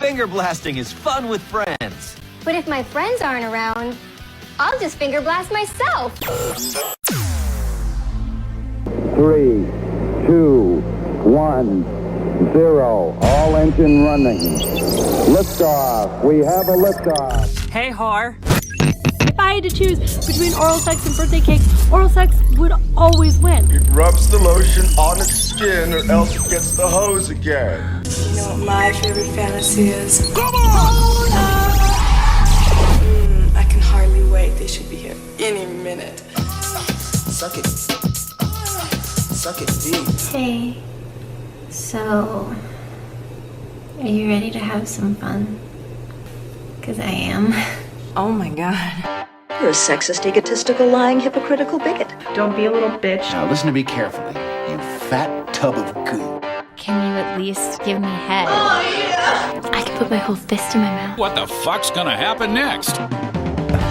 Finger blasting is fun with friends. But if my friends aren't around, I'll just finger blast myself. 3, 2, 1, 0. All engine running. Liftoff. We have a liftoff. Hey, whore. If I had to choose between oral sex and birthday cake, oral sex would always win. It rubs the lotion on its skin or else it gets the hose again. You know what my favorite fantasy is? Come on! I can hardly wait. They should be here any minute. Suck it. Suck it deep. Hey, so are you ready to have some fun? Because I am. Oh my God. You're a sexist, egotistical, lying, hypocritical bigot. Don't be a little bitch. Now listen to me carefully, you fat tub of goo. Can you at least give me head? Oh, yeah! I can put my whole fist in my mouth. What the fuck's gonna happen next?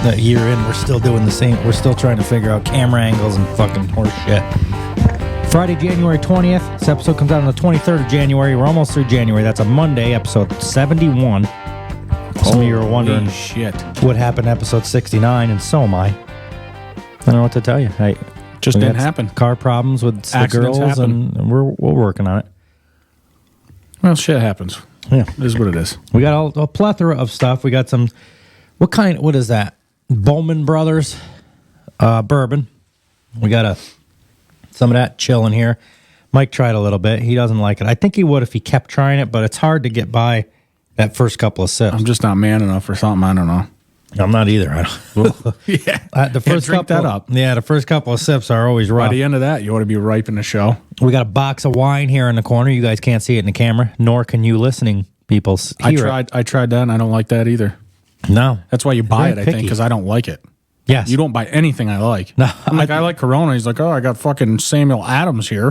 The year in, we're still doing the same. We're still trying to figure out camera angles and fucking horse shit. Friday, January 20th. This episode comes out on the 23rd of January. We're almost through January. That's a Monday, episode 71. Some of you are wondering what happened to episode 69, and so am I. I don't know what to tell you. Just didn't happen. Car problems with the girls, happen. and we're working on it. Well, shit happens. Yeah. It is what it is. We got a plethora of stuff. We got some, what is that? Bowman Brothers bourbon. We got some of that chilling here. Mike tried a little bit. He doesn't like it. I think he would if he kept trying it, but it's hard to get by that first couple of sips. I'm just not man enough or something. I don't know. I'm not either. The first drink couple, that up. Yeah, the first couple of sips are always rough. By the end of that, you ought to be ripe in the show. We got a box of wine here in the corner. You guys can't see it in the camera, nor can you listening people hear it. I tried that, and I don't like that either. No. That's why you buy it, Very I think, picky. because I don't like it. Yes. You don't buy anything I like. No. I'm like, I like Corona. He's like, oh, I got fucking Samuel Adams here.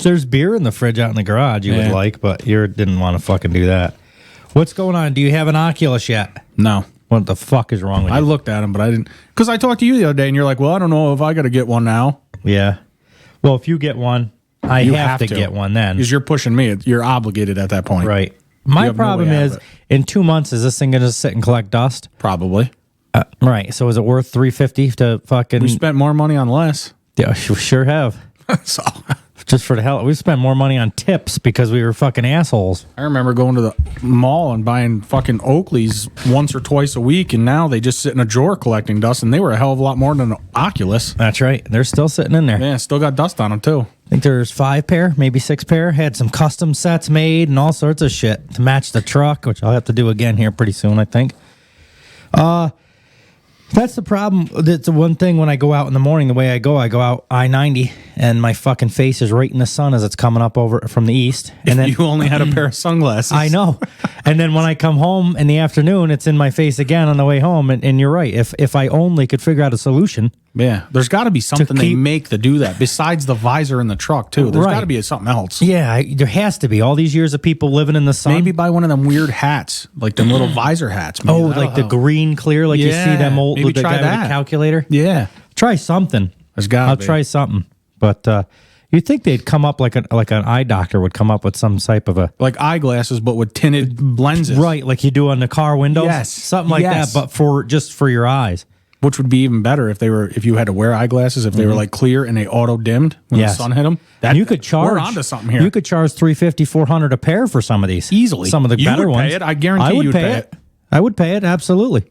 There's beer in the fridge out in the garage you would like, but you didn't want to fucking do that. What's going on? Do you have an Oculus yet? No. What the fuck is wrong with you? I looked at him, but I didn't. Because I talked to you the other day, and you're like, well, I don't know if I got to get one now. Yeah. Well, if you get one, I have to get one then. Because you're pushing me. You're obligated at that point. Right. My problem is, in 2 months, is this thing going to sit and collect dust? Probably. Right. So is it worth $350 to fucking... We spent more money on less. Yeah, we sure have. So... Just for the hell, we spent more money on tips because we were fucking assholes. I remember going to the mall and buying fucking Oakleys once or twice a week, and now they just sit in a drawer collecting dust, and they were a hell of a lot more than an Oculus. That's right. They're still sitting in there. Yeah, still got dust on them, too. I think there's 5 pair, maybe 6 pair. Had some custom sets made and all sorts of shit to match the truck, which I'll have to do again here pretty soon, I think. That's the problem. That's the one thing when I go out in the morning, the way I go out I-90, and my fucking face is right in the sun as it's coming up over from the east. And then you only had a pair of sunglasses. I know. And then when I come home in the afternoon, it's in my face again on the way home. And you're right. If I only could figure out a solution. Yeah. There's got to be something they make to do that besides the visor in the truck, too. There's got to be something else. Yeah, there has to be. All these years of people living in the sun. Maybe buy one of them weird hats, like them little visor hats. Maybe like the green clear, like you see them old maybe the try guy that. with the calculator. Yeah. Try something. I'll try something. But you'd think they'd come up like an eye doctor would come up with some type of a... Like eyeglasses, but with tinted lenses. Right, like you do on the car windows. Yes. Something like that, but just for your eyes. Which would be even better if you had to wear eyeglasses, if they were like clear and they auto dimmed when the sun hit them. You could charge. We're onto something here. You could charge $350, $400 a pair for some of these easily. Some of the better ones. Pay it. I guarantee you'd pay it. I would pay it absolutely.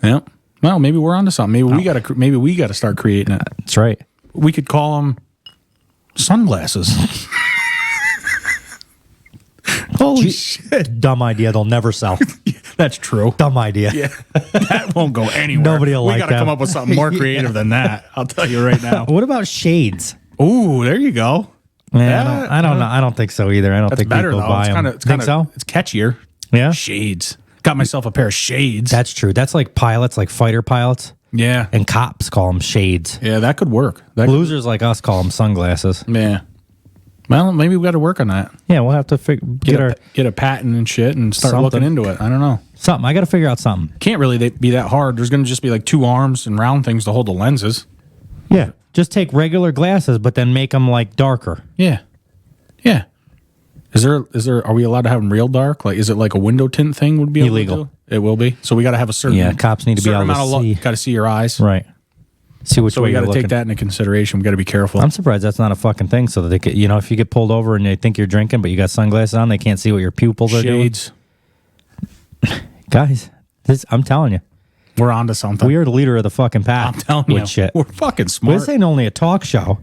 Yeah. Well, maybe we're onto something. Maybe we got to start creating it. That's right. We could call them sunglasses. Holy shit! Dumb idea. They'll never sell. That's true. Dumb idea. Yeah, that won't go anywhere. Nobody will like that. We got to come up with something more creative than that. I'll tell you right now. What about shades? Ooh, there you go. Yeah, I don't know. I don't think so either. I don't think better, people though. buy them. It's catchier. Yeah. Shades. Got myself a pair of shades. That's true. That's like pilots, like fighter pilots. Yeah. And cops call them shades. Yeah, that could work. Losers like us call them sunglasses. Yeah. Well, maybe we got to work on that. Yeah, we'll have to get a patent and shit and start looking into it. I don't know. Something. I got to figure out something. Can't really be that hard. There's going to just be like 2 arms and round things to hold the lenses. Yeah. Just take regular glasses, but then make them like darker. Yeah. Yeah. Is there? Are we allowed to have them real dark? Like, is it like a window tint thing? Would be illegal. It will be. So we got to have a certain. Yeah, cops need to be able to see. Got to see your eyes, right? See which way we you're got to looking. take that into consideration. We got to be careful. I'm surprised that's not a fucking thing. So that they could, if you get pulled over and they think you're drinking, but you got sunglasses on, they can't see what your pupils are doing. Shades. Guys, I'm telling you, we're onto something. We are the leader of the fucking pack. I'm telling with you, shit. We're fucking smart. This ain't only a talk show,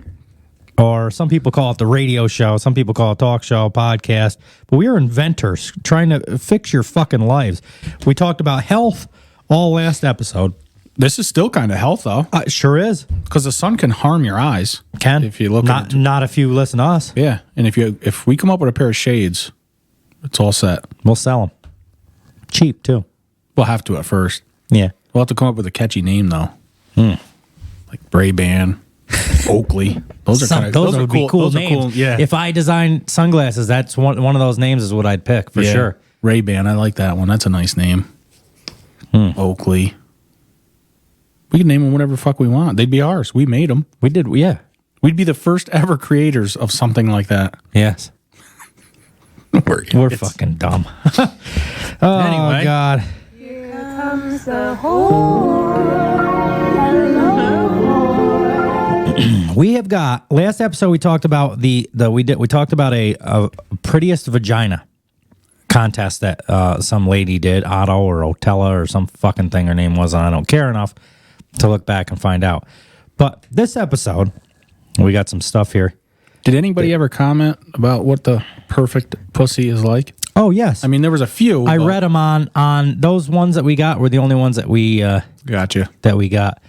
or some people call it the radio show. Some people call it talk show, podcast. But we are inventors trying to fix your fucking lives. We talked about health all last episode. This is still kind of health, though. It sure is, because the sun can harm your eyes. Can if you look not if you listen to us. Yeah, and if we come up with a pair of shades, it's all set. We'll sell them cheap too. We'll have to at first. Yeah, we'll have to come up with a catchy name though, like Ray-Ban, Oakley. Those would be cool names. Cool, yeah. If I design sunglasses, that's one of those names is what I'd pick for sure. Ray-Ban, I like that one. That's a nice name. Oakley. We can name them whatever the fuck we want. They'd be ours. We made them. We did, yeah. We'd be the first ever creators of something like that. Yes. We're fucking dumb. Oh, anyway. God. Here comes the whore. We have got, last episode we talked about we talked about a prettiest vagina contest that some lady did, Otto or Otella or some fucking thing her name was, and I don't care enough to look back and find out. But this episode, we got some stuff here. Did anybody ever comment about what the perfect pussy is like? Oh, yes. I mean, there was a few. I read them on those ones that we got were the only ones that we gotcha. That we got.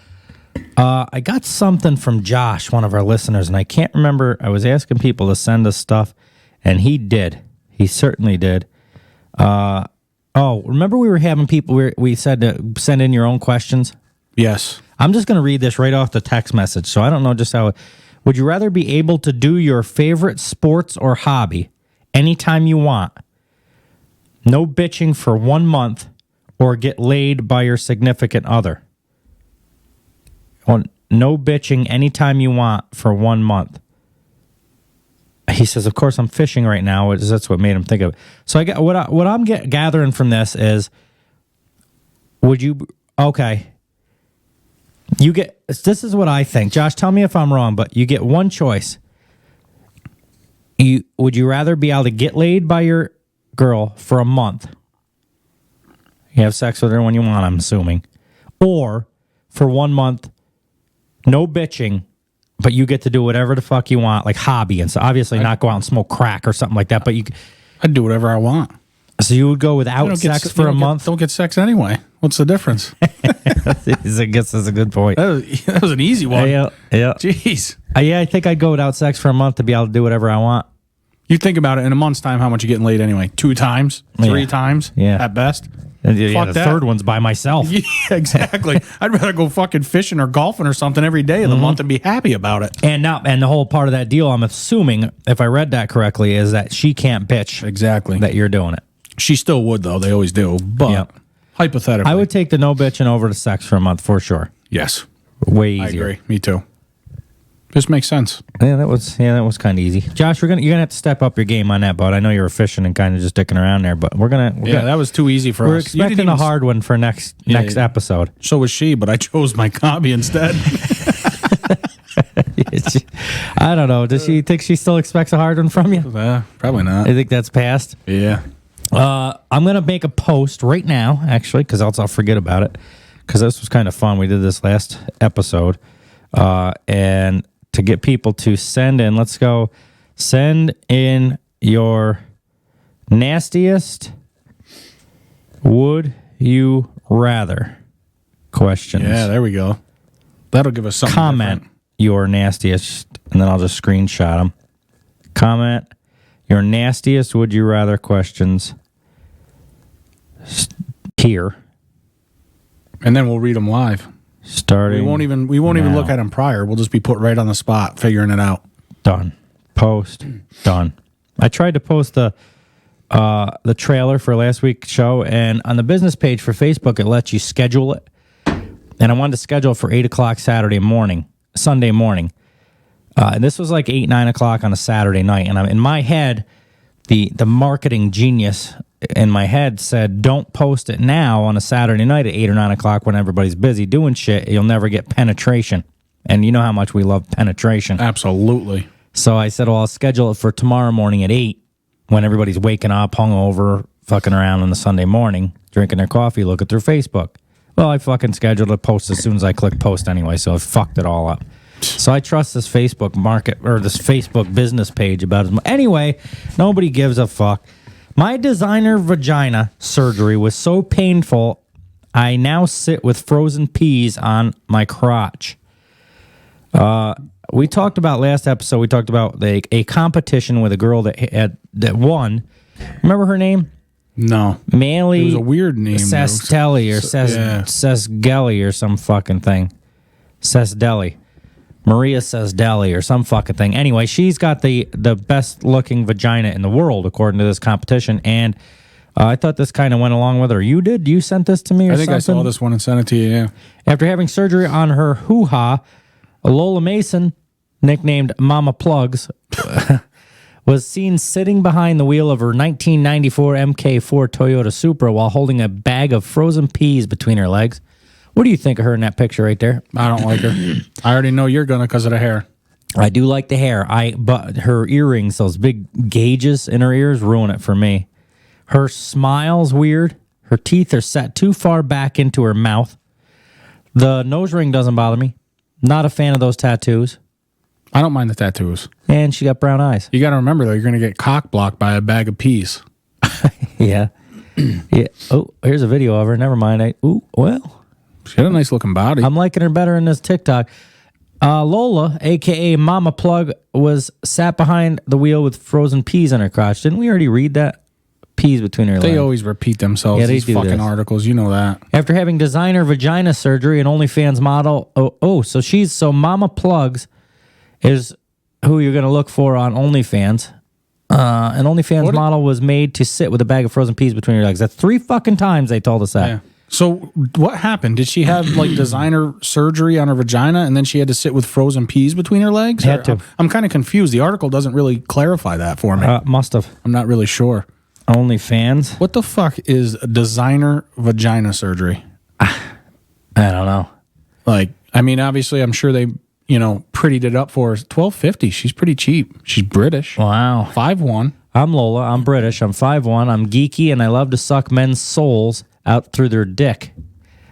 I got something from Josh, one of our listeners, and I can't remember. I was asking people to send us stuff, and he did. He certainly did. Remember we were having people, we said to send in your own questions? Yes. I'm just going to read this right off the text message, so I don't know just how. Would you rather be able to do your favorite sports or hobby anytime you want, no bitching for 1 month, or get laid by your significant other? No bitching anytime you want for 1 month. He says, of course, I'm fishing right now. That's what made him think of it. So I got what I'm gathering from this is, you get, this is what I think. Josh, tell me if I'm wrong, but you get one choice. Would you rather be able to get laid by your girl for a month? You have sex with her when you want, I'm assuming. Or for 1 month, no bitching, but you get to do whatever the fuck you want, like hobby and so obviously not go out and smoke crack or something like that, but I'd do whatever I want. So you would go without sex for a month? Don't get sex anyway. What's the difference? I guess that's a good point. That was an easy one. Yeah. Jeez. I think I'd go without sex for a month to be able to do whatever I want. You think about it, in a month's time, how much you getting laid anyway? 2 times? 3 times? Yeah. At best? The third one's by myself. Yeah, exactly. I'd rather go fucking fishing or golfing or something every day of the month and be happy about it. And the whole part of that deal, I'm assuming, if I read that correctly, is that she can't bitch. Exactly. That you're doing it. She still would, though. They always do. But hypothetically. I would take the no bitching over to sex for a month for sure. Yes. Way easier. I agree. Me too. This makes sense. Yeah, that was kind of easy. Josh, you're gonna have to step up your game on that, bud. I know you were fishing and kind of just dicking around there, but we're gonna that was too easy for us. We're expecting a hard one for next episode. So was she, but I chose my hobby instead. I don't know. Does she think she still expects a hard one from you? Probably not. I think that's past. Yeah. I'm gonna make a post right now, actually, because else I'll forget about it. Because this was kind of fun. We did this last episode, and to get people to send in, let's go send in your nastiest would you rather questions. Yeah, there we go. That'll give us something. Comment different. Your nastiest, and then I'll just screenshot them. Comment your nastiest would you rather questions here, and then we'll read them live. Starting, we won't even look at them prior. We'll just be put right on the spot, figuring it out. Done. Post. Done. I tried to post the trailer for last week's show, and on the business page for Facebook, it lets you schedule it. And I wanted to schedule it for 8:00 Sunday morning. And this was like 8, 9 o'clock on a Saturday night. And I'm in my head, the marketing genius in my head said, don't post it now on a Saturday night at 8 or 9 o'clock when everybody's busy doing shit. You'll never get penetration. And you know how much we love penetration. Absolutely. So I said, well, I'll schedule it for tomorrow morning at 8 when everybody's waking up, hungover, fucking around on the Sunday morning, drinking their coffee, looking through Facebook. Well, I fucking scheduled a post as soon as I click post anyway, so I fucked it all up. So I trust this Facebook market or this Facebook business page about as much. Anyway, nobody gives a fuck. My designer vagina surgery was so painful, I now sit with frozen peas on my crotch. We talked about last episode, we talked about a competition with a girl that won. Remember her name? No. Manly. It was a weird name. Sestelli or Sesgelli or some fucking thing. Sesdelli. Maria Sesdelli or some fucking thing. Anyway, she's got the best looking vagina in the world according to this competition, and I thought this kind of went along with her. You did? You sent this to me or something? I think I saw this one and sent it to you, yeah. After having surgery on her hoo-ha, Lola Mason, nicknamed Mama Plugs, was seen sitting behind the wheel of her 1994 MK4 Toyota Supra while holding a bag of frozen peas between her legs. What do you think of her in that picture right there? I don't like her. I already know you're gonna because of the hair. I do like the hair. But her earrings, those big gauges in her ears, ruin it for me. Her smile's weird. Her teeth are set too far back into her mouth. The nose ring doesn't bother me. Not a fan of those tattoos. I don't mind the tattoos. And she got brown eyes. You got to remember, though, you're going to get cock blocked by a bag of peas. Yeah. Yeah. Oh, here's a video of her. Never mind. Well. She had a nice looking body. I'm liking her better in this TikTok. Lola, a.k.a. Mama Plug, was sat behind the wheel with frozen peas on her crotch. Didn't we already read that? Peas between her legs. They always repeat themselves, yeah, these fucking articles. You know that. After having designer vagina surgery, an OnlyFans model. So Mama Plugs is who you're going to look for on OnlyFans. An OnlyFans model was made to sit with a bag of frozen peas between her legs. That's 3 fucking times they told us that. Yeah. So what happened? Did she have like designer surgery on her vagina and then she had to sit with frozen peas between her legs? Had to. I'm kind of confused. The article doesn't really clarify that for me. Must have. I'm not really sure. OnlyFans? What the fuck is designer vagina surgery? I don't know. Like, I mean, obviously, I'm sure they, prettied it up for her. $12.50. She's pretty cheap. She's British. Wow. 5'1". I'm Lola. I'm British. I'm 5'1". I'm geeky, and I love to suck men's souls out through their dick.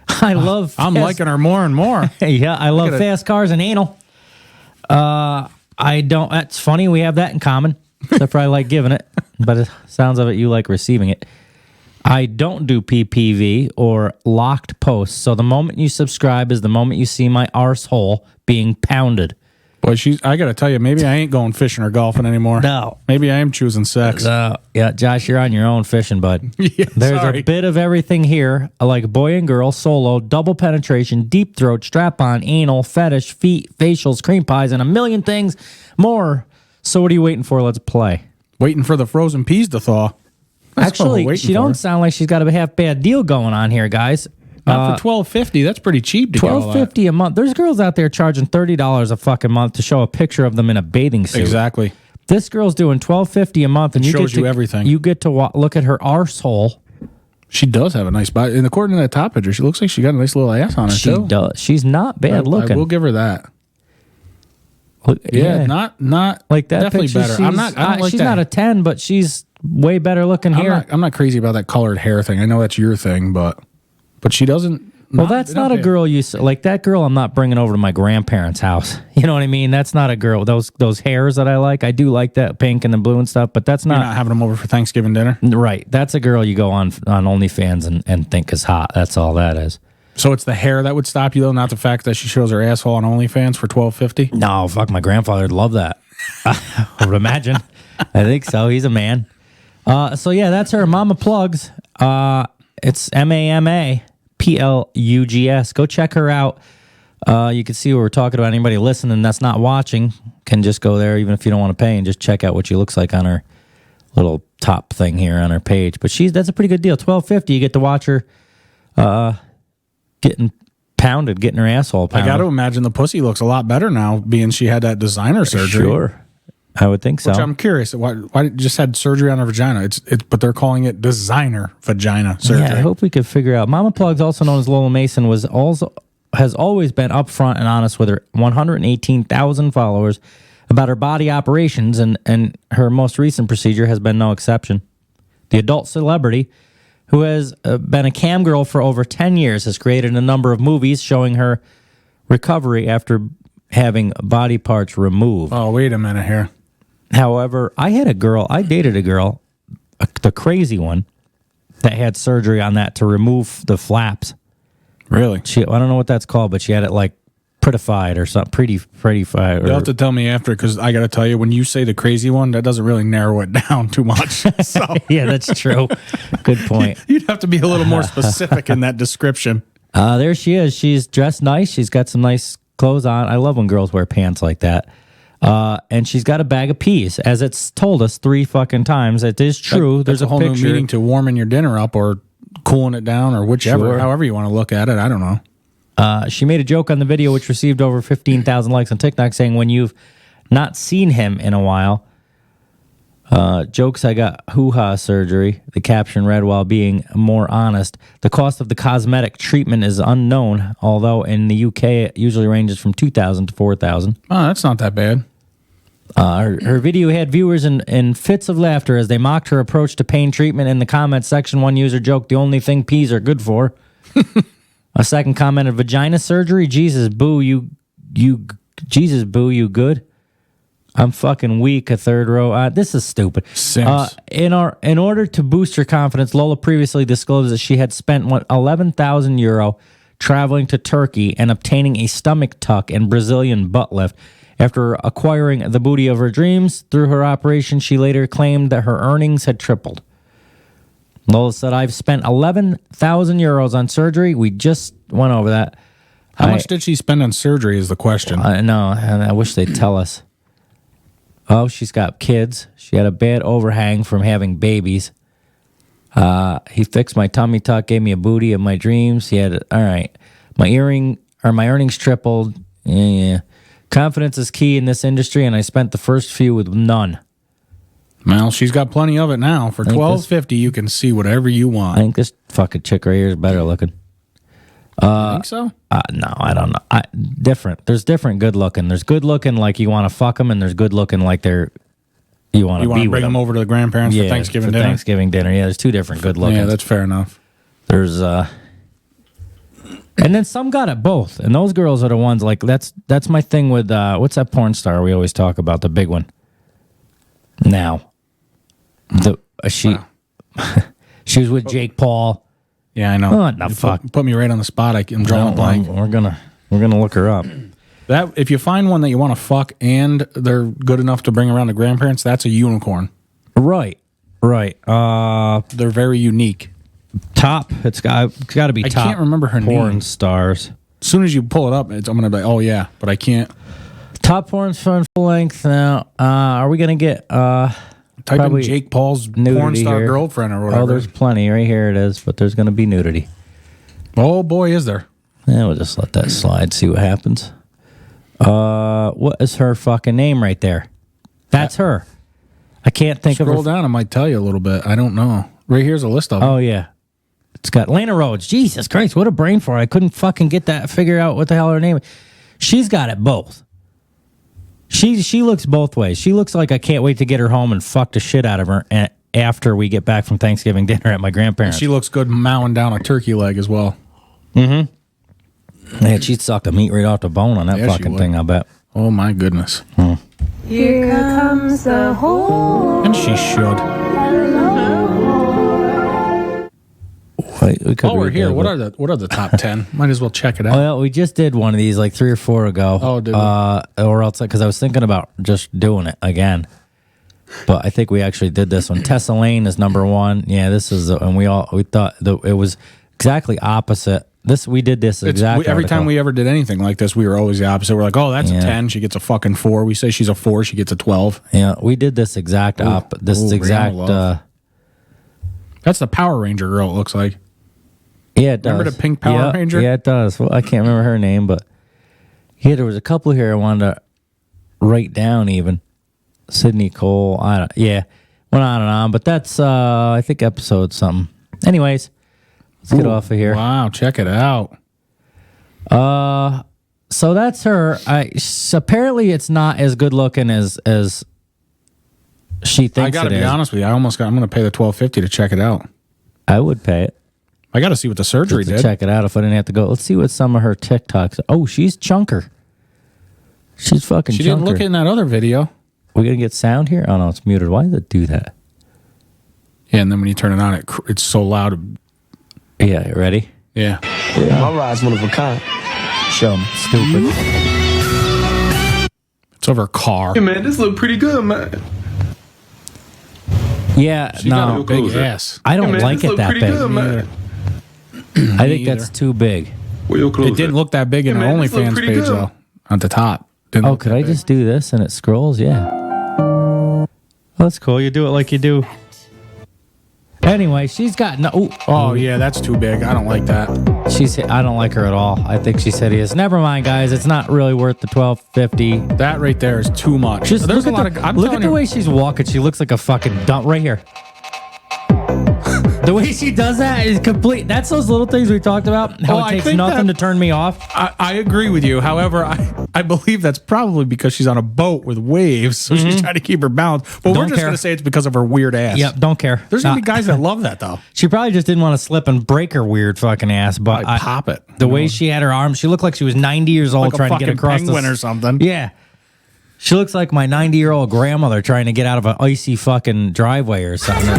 I'm liking her more and more. Yeah, I love fast cars and anal. I don't. That's funny. We have that in common. Except for I like giving it, but it sounds of it you like receiving it. I don't do PPV or locked posts, so the moment you subscribe is the moment you see my arsehole being pounded. Boy, I got to tell you, maybe I ain't going fishing or golfing anymore. No. Maybe I am choosing sex. Yeah, Josh, you're on your own fishing, bud. Yeah, There's sorry. a bit of everything here, like boy and girl, solo, double penetration, deep throat, strap-on, anal, fetish, feet, facials, cream pies, and a million things more. So what are you waiting for? Let's play. Waiting for the frozen peas to thaw. That's what we're Actually, waiting she for. don't sound like she's got a half bad deal going on here, guys. Not for $12.50. That's pretty cheap to get all that. $12.50 a month. There's girls out there charging $30 a fucking month to show a picture of them in a bathing suit. Exactly. This girl's doing $12.50 a month, and It shows you everything. You get to look at her arsehole. She does have a nice body. And according to that top picture, she looks like she got a nice little ass on her, She too. does. She's not bad looking. I will give her that. Yeah, not like that. Definitely picture, better. I don't like she's that. not a 10, but she's way better looking here. I'm not crazy about that colored hair thing. I know that's your thing, but she doesn't. Well, that's not a girl like that girl. I'm not bringing over to my grandparents' house. You know what I mean? That's not a girl. Those hairs that I like, I do like that pink and the blue and stuff, but that's not. You're not having them over for Thanksgiving dinner, right? That's a girl you go on OnlyFans and think is hot. That's all that is. So it's the hair that would stop you, though, not the fact that she shows her asshole on OnlyFans for $12.50. No, fuck, my grandfather would love that. I would imagine. I think so. He's a man. So yeah, that's her. Mama Plugs. It's MAMAPLUGS. Go check her out. You can see what we're talking about. Anybody listening that's not watching can just go there, even if you don't want to pay, and just check out what she looks like on her little top thing here on her page. But that's a pretty good deal. $12.50. You get to watch her getting pounded, getting her asshole pounded. I got to imagine the pussy looks a lot better now, being she had that designer surgery. Sure. I would think so. Which I'm curious. Why it just had surgery on her vagina? But they're calling it designer vagina surgery. Yeah, I hope we could figure out. Mama Plugs, also known as Lola Mason, has always been upfront and honest with her 118,000 followers about her body operations, and her most recent procedure has been no exception. The adult celebrity, who has been a cam girl for over 10 years, has created a number of movies showing her recovery after having body parts removed. Oh, wait a minute here. However, I dated a girl, the crazy one, that had surgery on that to remove the flaps. Really? I don't know what that's called, but she had it like prettified or something, prettified. You'll have to tell me after, because I got to tell you, when you say the crazy one, that doesn't really narrow it down too much. So. Yeah, that's true. Good point. You'd have to be a little more specific in that description. There she is. She's dressed nice. She's got some nice clothes on. I love when girls wear pants like that. And she's got a bag of peas, as it's told us 3 fucking times. It is true. That's There's a whole picture. new meaning to warming your dinner up or cooling it down or whichever, Sure. however you want to look at it. I don't know. She made a joke on the video, which received over 15,000 likes on TikTok, saying, when you've not seen him in a while, jokes, I got hoo-ha surgery. The caption read, while being more honest, the cost of the cosmetic treatment is unknown, although in the UK it usually ranges from $2,000 to $4,000. Oh, that's not that bad. Her video had viewers in fits of laughter as they mocked her approach to pain treatment. In the comments section, one user joked, the only thing peas are good for. A second commented, vagina surgery? Jesus, boo, Jesus, boo, you good? I'm fucking weak. A third row. This is stupid. In order to boost her confidence, Lola previously disclosed that she had spent 11,000 euro traveling to Turkey and obtaining a stomach tuck and Brazilian butt lift. After acquiring the booty of her dreams through her operation, she later claimed that her earnings had tripled. Lola said, I've spent 11,000 euros on surgery. We just went over that. How much did she spend on surgery is the question. I know, and I wish they'd tell us. Oh, she's got kids. She had a bad overhang from having babies. He fixed my tummy tuck, gave me a booty of my dreams. He had, all right. My earnings tripled. Yeah. Confidence is key in this industry, and I spent the first few with none. Well, she's got plenty of it now. For $12.50, you can see whatever you want. I think this fucking chick right here is better looking. You think so? No, I don't know. Different. There's different good looking. There's good looking like you want to fuck them, and there's good looking like you want to be with bring them over to the grandparents for Thanksgiving dinner. Thanksgiving dinner. Yeah, there's 2 different good looking. Yeah, that's fair enough. There's and then some got it both, and those girls are the ones like that's my thing with what's that porn star we always talk about, the big one. Now, she was with Jake Paul. Yeah, I know. What the fuck? Put me right on the spot. I'm drawing a blank. We're gonna look her up. That if you find one that you want to fuck and they're good enough to bring around the grandparents, that's a unicorn. Right. They're very unique. Top. It's got to be. I top can't remember her porn name. Stars. As soon as you pull it up, I'm gonna be like, oh yeah, but I can't. Top porn full length. Now, are we gonna get? Type in Jake Paul's porn star here. girlfriend or whatever. Oh, there's plenty. Right here it is, but there's gonna be nudity. Oh boy, is there? Yeah, we'll just let that slide. See what happens. What is her fucking name right there? That's her. I can't think of her. Scroll down, I might tell you a little bit. I don't know. Right here's a list of them. Oh yeah. It's got Lana Rhodes. Jesus Christ, what a brain for her. I couldn't fucking figure out what the hell her name is. She's got it both. She looks both ways. She looks like I can't wait to get her home and fuck the shit out of her after we get back from Thanksgiving dinner at my grandparents. And she looks good mowing down a turkey leg as well. Mm-hmm. Man, she'd suck the meat right off the bone on that fucking thing, I bet. Oh my goodness. Here comes the whole. And she should. We're here. What are the top 10? Might as well check it out. Well, we just did one of these like 3 or 4 ago. Oh, did we? Or else, because I was thinking about just doing it again. But I think we actually did this one. Tessa Lane is number 1. Yeah, this is, and we thought that it was exactly opposite. We did this exactly. Every time we ever did anything like this, we were always the opposite. We're like, oh, that's a 10. She gets a fucking 4. We say she's a 4. She gets a 12. Yeah, we did this exact That's the Power Ranger girl, it looks like. Yeah, it does. Remember the pink Power Ranger? Yeah, it does. Well, I can't remember her name, but yeah, there was a couple here I wanted to write down even. Sydney Cole. Went on and on, but that's I think episode something. Anyways, let's get off of here. Wow, check it out. So that's her. Apparently it's not as good looking as she thinks it is. I gotta be honest with you. I'm gonna pay the $12.50 to check it out. I would pay it. I gotta see what the surgery did. Check it out if I didn't have to go. Let's see what some of her TikToks. Oh, she's chunker. She's fucking. She chunker. didn't look in that other video. We're gonna get sound here. Oh no, it's muted. Why does it do that? Yeah, and then when you turn it on, it's so loud. Yeah, ready? Yeah. My ride's one of a kind. Show 'em. Stupid. It's over a car. Hey man, this look pretty good, man. Yeah, She got a big ass. I don't like it that big. Good, man. I think that's too big. It didn't look that big in her OnlyFans page though. At the top. Oh, could I just do this and it scrolls? Yeah. That's cool. You do it like you do. Anyway, she's got no. Oh yeah, that's too big. I don't like that. I don't like her at all. I think she's hideous. Never mind, guys. It's not really worth the $12.50. That right there is too much. Just There's look at the way she's walking. She looks like a fucking dump right here. The way she does that is complete. That's those little things we talked about. How it takes nothing to turn me off. I agree with you. However, I believe that's probably because she's on a boat with waves, so she's trying to keep her balance. But we're just going to say it's because of her weird ass. Yep, don't care. There's going to be guys that love that, though. She probably just didn't want to slip and break her weird fucking ass. But pop it. The way she had her arms, she looked like she was 90 years old like trying to get across penguin or something. Yeah. She looks like my 90-year-old grandmother trying to get out of an icy fucking driveway or something.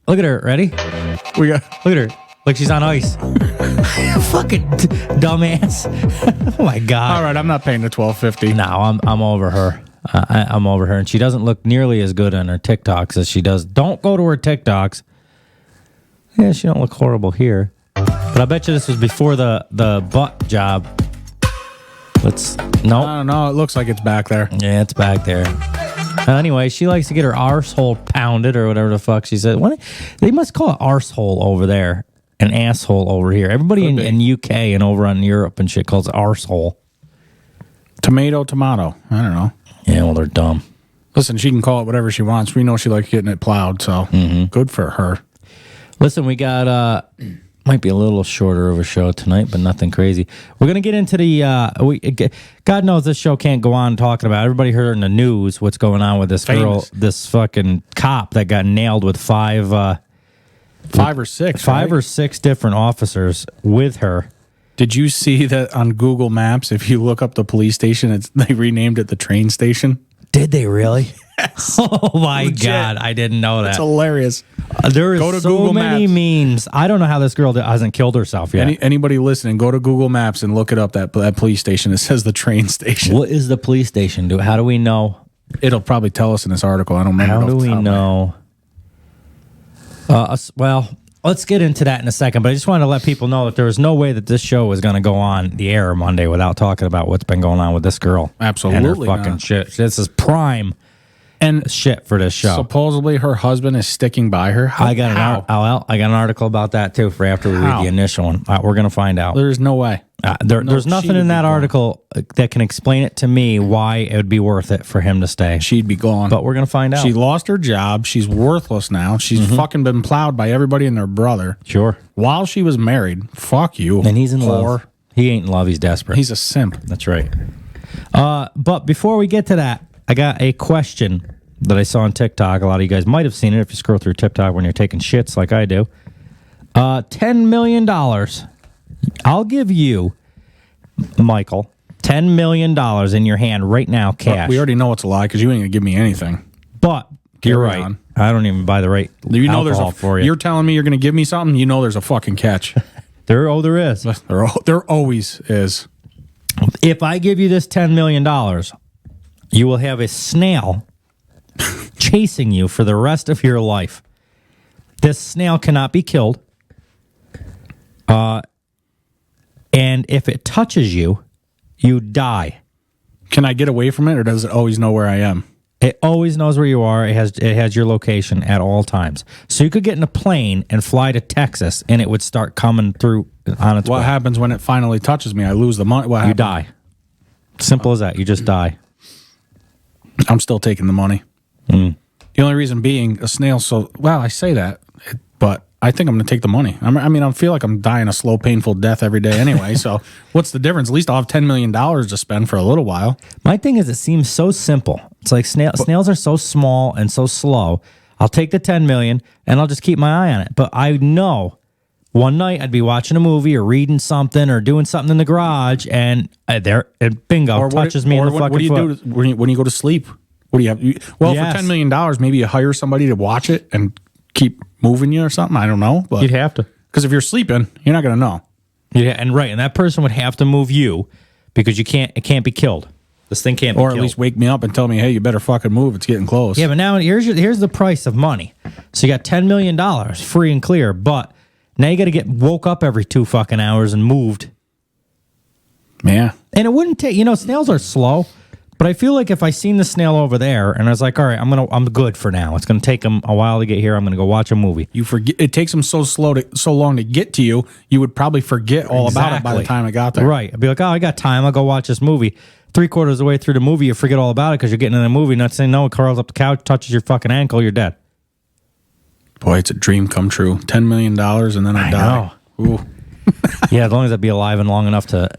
Look at her. Ready? Look at her. Like she's on ice. Fucking dumbass. Oh my god. All right, I'm not paying the $12.50. No, I'm over her. I'm over her, and she doesn't look nearly as good on her TikToks as she does. Don't go to her TikToks. Yeah, she don't look horrible here, but I bet you this was before the butt job. No. I don't know. It looks like it's back there. Yeah, it's back there. Anyway, she likes to get her arsehole pounded or whatever the fuck she said. They must call it arsehole over there and asshole over here. Everybody in UK and over in Europe and shit calls it arsehole. Tomato. I don't know. Yeah, well, they're dumb. Listen, she can call it whatever she wants. We know she likes getting it plowed, so good for her. Listen, we got might be a little shorter of a show tonight, but nothing crazy. We're gonna get into the God knows this show can't go on talking about. Everybody heard in the news what's going on with this girl, this fucking cop that got nailed with five or six different officers with her. Did you see that on Google Maps? If you look up the police station, they renamed it the train station. Did they really? Yes. Oh my God, I didn't know that. That's hilarious. There is so Google many memes. I don't know how this girl hasn't killed herself yet. Anybody listening, go to Google Maps and look it up. That police station. It says the train station. What is the police station? How do we know? It'll probably tell us in this article. I don't remember. How do we know? Well, let's get into that in a second. But I just wanted to let people know that there was no way that this show was going to go on the air Monday without talking about what's been going on with this girl. Absolutely, and her fucking shit. This is prime. And shit for this show. Supposedly her husband is sticking by her. I got an article about that too for after we read the initial one. We're gonna find out. There's no way. There's nothing in that article that can explain it to me why it would be worth it for him to stay. She'd be gone. But we're gonna find out. She lost her job. She's worthless now. She's fucking been plowed by everybody and their brother. Sure. While she was married. Fuck you. And he's in love. He ain't in love. He's desperate. He's a simp. That's right. But before we get to that, I got a question that I saw on TikTok. A lot of you guys might have seen it if you scroll through TikTok when you're taking shits like I do. $10 million. I'll give you, Michael, $10 million in your hand right now, cash. Well, we already know it's a lie because you ain't going to give me anything. But you're right. On. I don't even buy the right alcohol for you. You're telling me you're going to give me something? You know there's a fucking catch. There is. There always is. If I give you this $10 million, you will have a snail chasing you for the rest of your life. This snail cannot be killed. And if it touches you, you die. Can I get away from it, or does it always know where I am? It always knows where you are. It has your location at all times. So you could get in a plane and fly to Texas, and it would start coming through on its way. What happens when it finally touches me? I lose the money. What happens? You die. Simple as that. You just die. I'm still taking the money. The only reason being a snail. So, well, I say that, but I think I'm going to take the money. I feel like I'm dying a slow, painful death every day anyway. So what's the difference? At least I'll have $10 million to spend for a little while. My thing is, it seems so simple. It's like snails are so small and so slow. I'll take the 10 million and I'll just keep my eye on it. But I know one night I'd be watching a movie or reading something or doing something in the garage, and bingo, or touches me in the fucking foot. What do you do when you go to sleep? What do you have? For $10 million, maybe you hire somebody to watch it and keep moving you or something. I don't know. But you'd have to. Because if you're sleeping, you're not going to know. Yeah, and that person would have to move you because it can't be killed. This thing can't be killed. Or at least wake me up and tell me, hey, you better fucking move. It's getting close. Yeah, but now here's the price of money. So you got $10 million free and clear, but now you got to get woke up every 2 fucking hours and moved. Yeah. And it wouldn't take, snails are slow, but I feel like if I seen the snail over there and I was like, all right, I'm good for now. It's going to take them a while to get here. I'm going to go watch a movie. You forget, it takes them so long to get to you, you would probably forget all about it by the time it got there. Right. I'd be like, oh, I got time. I'll go watch this movie. 3/4 of the way through the movie, you forget all about it because you're getting in the movie, not saying no, it curls up the couch, touches your fucking ankle, you're dead. Boy, it's a dream come true. $10 million and then I die. Ooh. Yeah, as long as I'd be alive and long enough to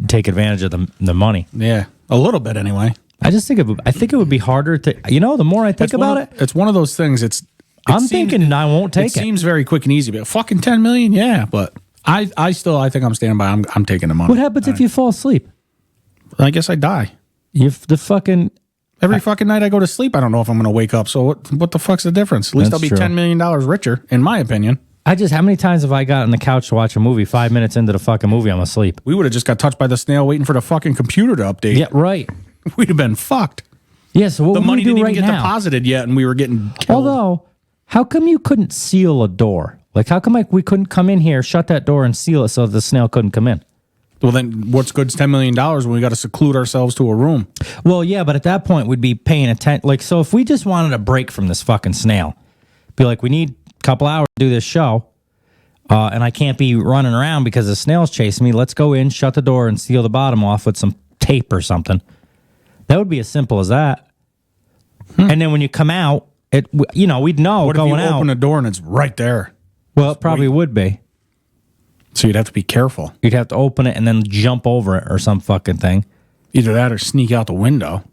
take advantage of the money. Yeah, a little bit anyway. I just think it would be harder to, the more I think about it. It's one of those things. I'm thinking I won't take it. It seems very quick and easy, but fucking $10 million, yeah. But I think I'm standing by. I'm taking the money. What happens if you fall asleep? I guess I die. Every fucking night I go to sleep, I don't know if I'm going to wake up. So what the fuck's the difference? At least I'll be $10 million richer, in my opinion. How many times have I got on the couch to watch a movie, 5 minutes into the fucking movie, I'm asleep? We would have just got touched by the snail waiting for the fucking computer to update. Yeah, right. We'd have been fucked. Yeah, so what the would money we do didn't right even get now? deposited yet, and we were getting killed. Although, how come you couldn't seal a door? Like, how come we couldn't come in here, shut that door, and seal it so the snail couldn't come in? Well, then what's good is $10 million when we got to seclude ourselves to a room. Well, yeah, but at that point, we'd be paying attention. Like, so if we just wanted a break from this fucking snail, be like, we need a couple hours to do this show, and I can't be running around because the snail's chasing me. Let's go in, shut the door, and seal the bottom off with some tape or something. That would be as simple as that. And then when you come out, we'd know what going if you out. open the door and it's right there? Well, it probably would be. So you'd have to be careful. You'd have to open it and then jump over it or some fucking thing. Either that or sneak out the window.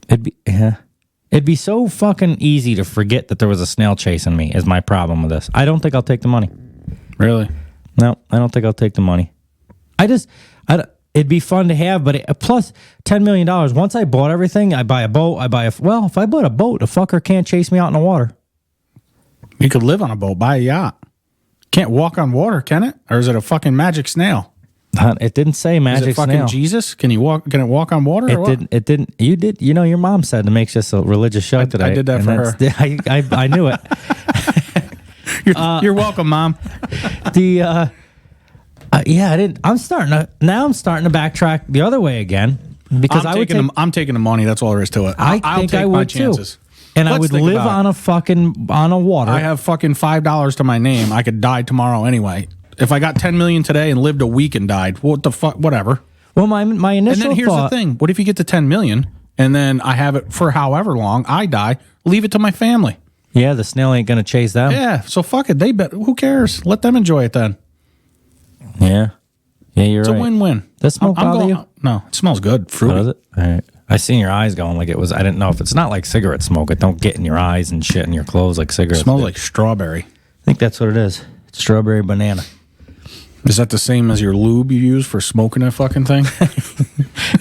It'd be so fucking easy to forget that there was a snail chasing me is my problem with this. I don't think I'll take the money. Really? No, I don't think I'll take the money. It'd be fun to have, but plus $10 million. Once I bought everything, I buy a boat, if I bought a boat, a fucker can't chase me out in the water. You could live on a boat, buy a yacht. Can't walk on water, can it? Or is it a fucking magic snail? It didn't say magic snail. Is it fucking snail. Jesus? Can it walk on water? It didn't. You did. Your mom said to make this a religious show today. I did that for her. I knew it. You're welcome, Mom. I didn't. I'm starting to backtrack the other way again because I'm taking the money. That's all there is to it. I think I would too. And I would live on a water. I have fucking $5 to my name. I could die tomorrow anyway. If I got $10 million today and lived a week and died, what the fuck? Whatever. Well, my initial thought. And then here's the thing: what if you get to $10 million and then I have it for however long? I die. Leave it to my family. Yeah, the snail ain't gonna chase them. Yeah, so fuck it. They bet. Who cares? Let them enjoy it then. Yeah, you're right. It's a win-win. Does smoke bother you? No, it smells good. Fruity. Does it? All right. I seen your eyes going like it was. I didn't know if it's not like cigarette smoke. It don't get in your eyes and shit in your clothes like cigarettes. It smells like strawberry. I think that's what it is. It's strawberry banana. Is that the same as your lube you use for smoking that fucking thing?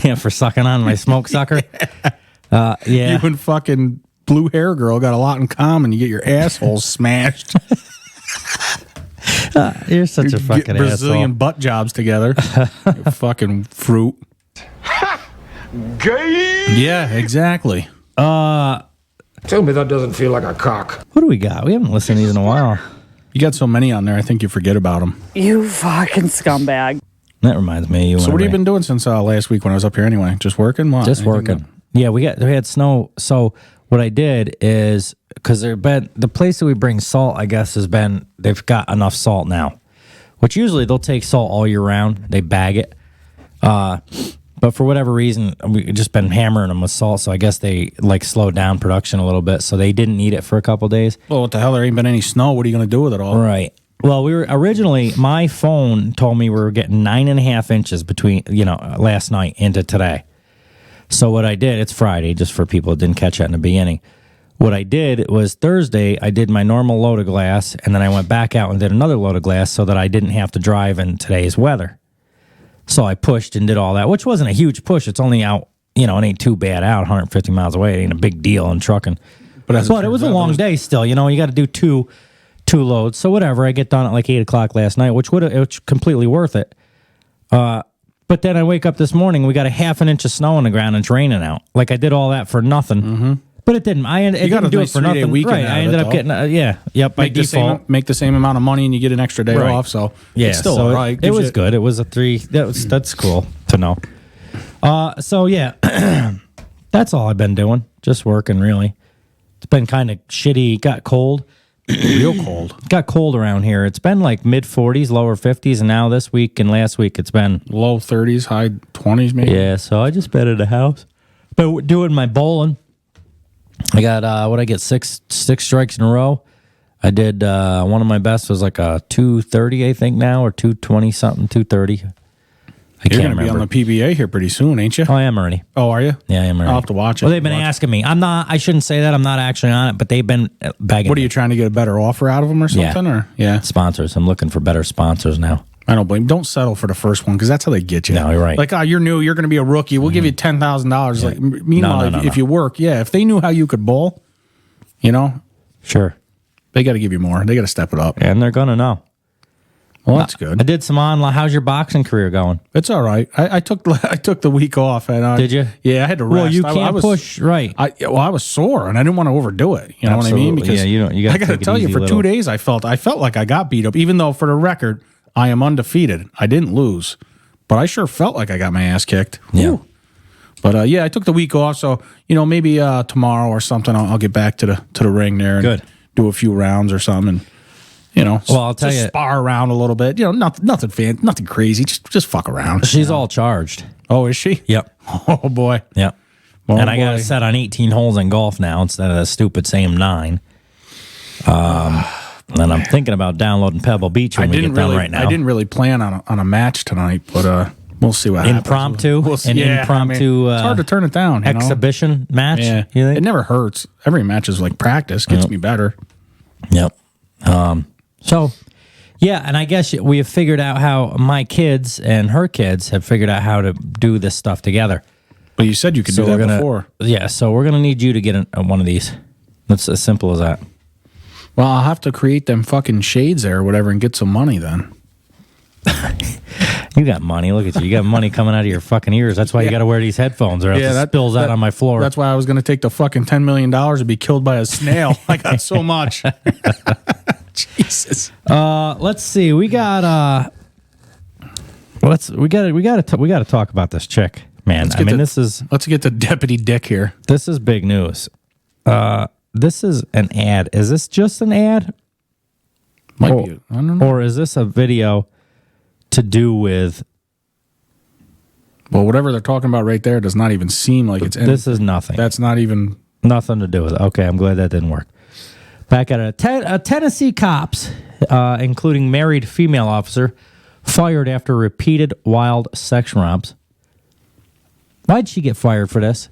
Yeah, for sucking on my smoke sucker. Yeah. You and fucking blue hair girl got a lot in common. You get your asshole smashed. You're such a fucking Brazilian asshole. butt jobs together. You fucking fruit. Gay. Yeah, exactly. Tell me that doesn't feel like a cock. What do we got? We haven't listened to these in a while. You got so many on there, I think you forget about them. You fucking scumbag. That reminds me of you. So what have you been doing since last week when I was up here anyway? Just working? What? Just working. Yeah, we had snow. So what I did is, because the place that we bring salt, I guess, they've got enough salt now. Which usually they'll take salt all year round. They bag it. But for whatever reason, we've just been hammering them with salt, so I guess they like slowed down production a little bit, so they didn't eat it for a couple days. Well, what the hell? There ain't been any snow. What are you going to do with it all? Right. Well, we were originally, my phone told me we were getting 9.5 inches between, last night into today. So what I did, it's Friday, just for people that didn't catch that in the beginning. What I did was Thursday, I did my normal load of glass, and then I went back out and did another load of glass so that I didn't have to drive in today's weather. So I pushed and did all that, which wasn't a huge push. It's only out, it ain't too bad out, 150 miles away. It ain't a big deal in trucking. But it was a long day still. You got to do two loads. So whatever, I get done at like 8 o'clock last night, which was completely worth it. But then I wake up this morning, we got a half an inch of snow on the ground and it's raining out. Like I did all that for nothing. Mm-hmm. But it didn't. I didn't do it for nothing. Right. I ended up getting, by default. Make the same amount of money and you get an extra day off. So it's still all right. It was good. It was a 3. That's cool to know. So yeah, that's all I've been doing. Just working, really. It's been kind of shitty. It got cold. Real cold. It got cold around here. It's been like mid 40s, lower 50s, and now this week and last week it's been low 30s, high 20s maybe. Yeah, so I just been at the house. But doing my bowling. I got, 6 strikes in a row. I did, one of my best was like a 230, I think now, or 220 something, 230. You're going to be on the PBA here pretty soon, ain't you? Oh, I am already. Oh, are you? Yeah, I am already. I'll have to watch it. Well, they've been asking me. I shouldn't say that. I'm not actually on it, but they've been begging What are you trying to get a better offer out of them or something? Yeah. Sponsors. I'm looking for better sponsors now. I don't blame. Don't settle for the first one because that's how they get you. No, you're right. Like, you're new. You're going to be a rookie. We'll give you $10,000. Like, meanwhile, if you work, if they knew how you could bowl, sure, they got to give you more. They got to step it up, and they're going to know. Well, that's good. I did some online. How's your boxing career going? It's all right. I took the week off. And did you? Yeah, I had to rest. Well, you can't push right. I was sore and I didn't want to overdo it. You know what I mean? Because you I got to tell you, for 2 days I felt like I got beat up. Even though, for the record, I am undefeated. I didn't lose, but I sure felt like I got my ass kicked. Yeah. Woo. But I took the week off, so maybe tomorrow or something I'll get back to the ring there and do a few rounds or something. And, well, I'll tell you, spar around a little bit. Nothing crazy. Just fuck around. She's all charged. Oh, is she? Yep. Oh boy. Yep. Oh, and I got it set on 18 holes in golf now instead of the stupid same 9. And I'm thinking about downloading Pebble Beach when we get done right now. I didn't really plan on a match tonight, but we'll see what happens. Impromptu? We'll see. Impromptu. It's hard to turn it down. Exhibition match? Yeah. You think? It never hurts. Every match is like practice. Gets me better. Yep. So, yeah, and I guess we have figured out how my kids and her kids have figured out how to do this stuff together. But you said you could do that before. Yeah, so we're going to need you to get one of these. That's as simple as that. Well, I'll have to create them fucking shades there or whatever and get some money then. You got money. Look at you. You got money coming out of your fucking ears. That's why you got to wear these headphones or else it spills out on my floor. That's why I was going to take the fucking $10 million and be killed by a snail. I got so much. Jesus. Let's see. We got we got to talk about this chick, man. Let's get to Deputy Dick here. This is big news. This is an ad. Is this just an ad? Might be. I don't know. Or is this a video to do with? Well, whatever they're talking about right there does not even seem like it's. This is nothing. That's not even nothing to do with it. Okay, I'm glad that didn't work. Back at a Tennessee cops, including married female officer, fired after repeated wild sex romps. Why'd she get fired for this?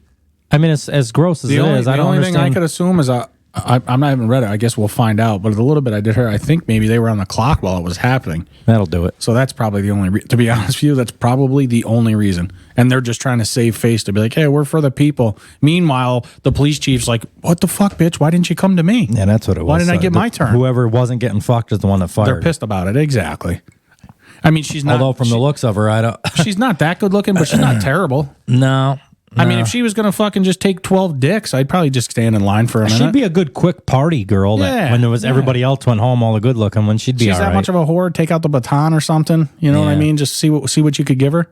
I mean, it's as gross as it is. I don't understand. The only thing I could assume is I'm not even read it. I guess we'll find out. But the little bit I did hear, I think maybe they were on the clock while it was happening. That'll do it. So that's probably the only. To be honest with you, that's probably the only reason. And they're just trying to save face to be like, "Hey, we're for the people." Meanwhile, the police chief's like, "What the fuck, bitch? Why didn't you come to me?" Yeah, that's what it was. Why didn't I get my turn? Whoever wasn't getting fucked is the one that fired. They're pissed about it. Exactly. I mean, she's not. Although from the looks of her, I don't. She's not that good looking, but she's not terrible. No. I mean, if she was going to fucking just take 12 dicks, I'd probably just stand in line for a minute. She'd be a good quick party girl that when there was everybody else went home, all the good looking ones, she'd be all right. She's that much of a whore, take out the baton or something. You know what I mean? Just see what you could give her.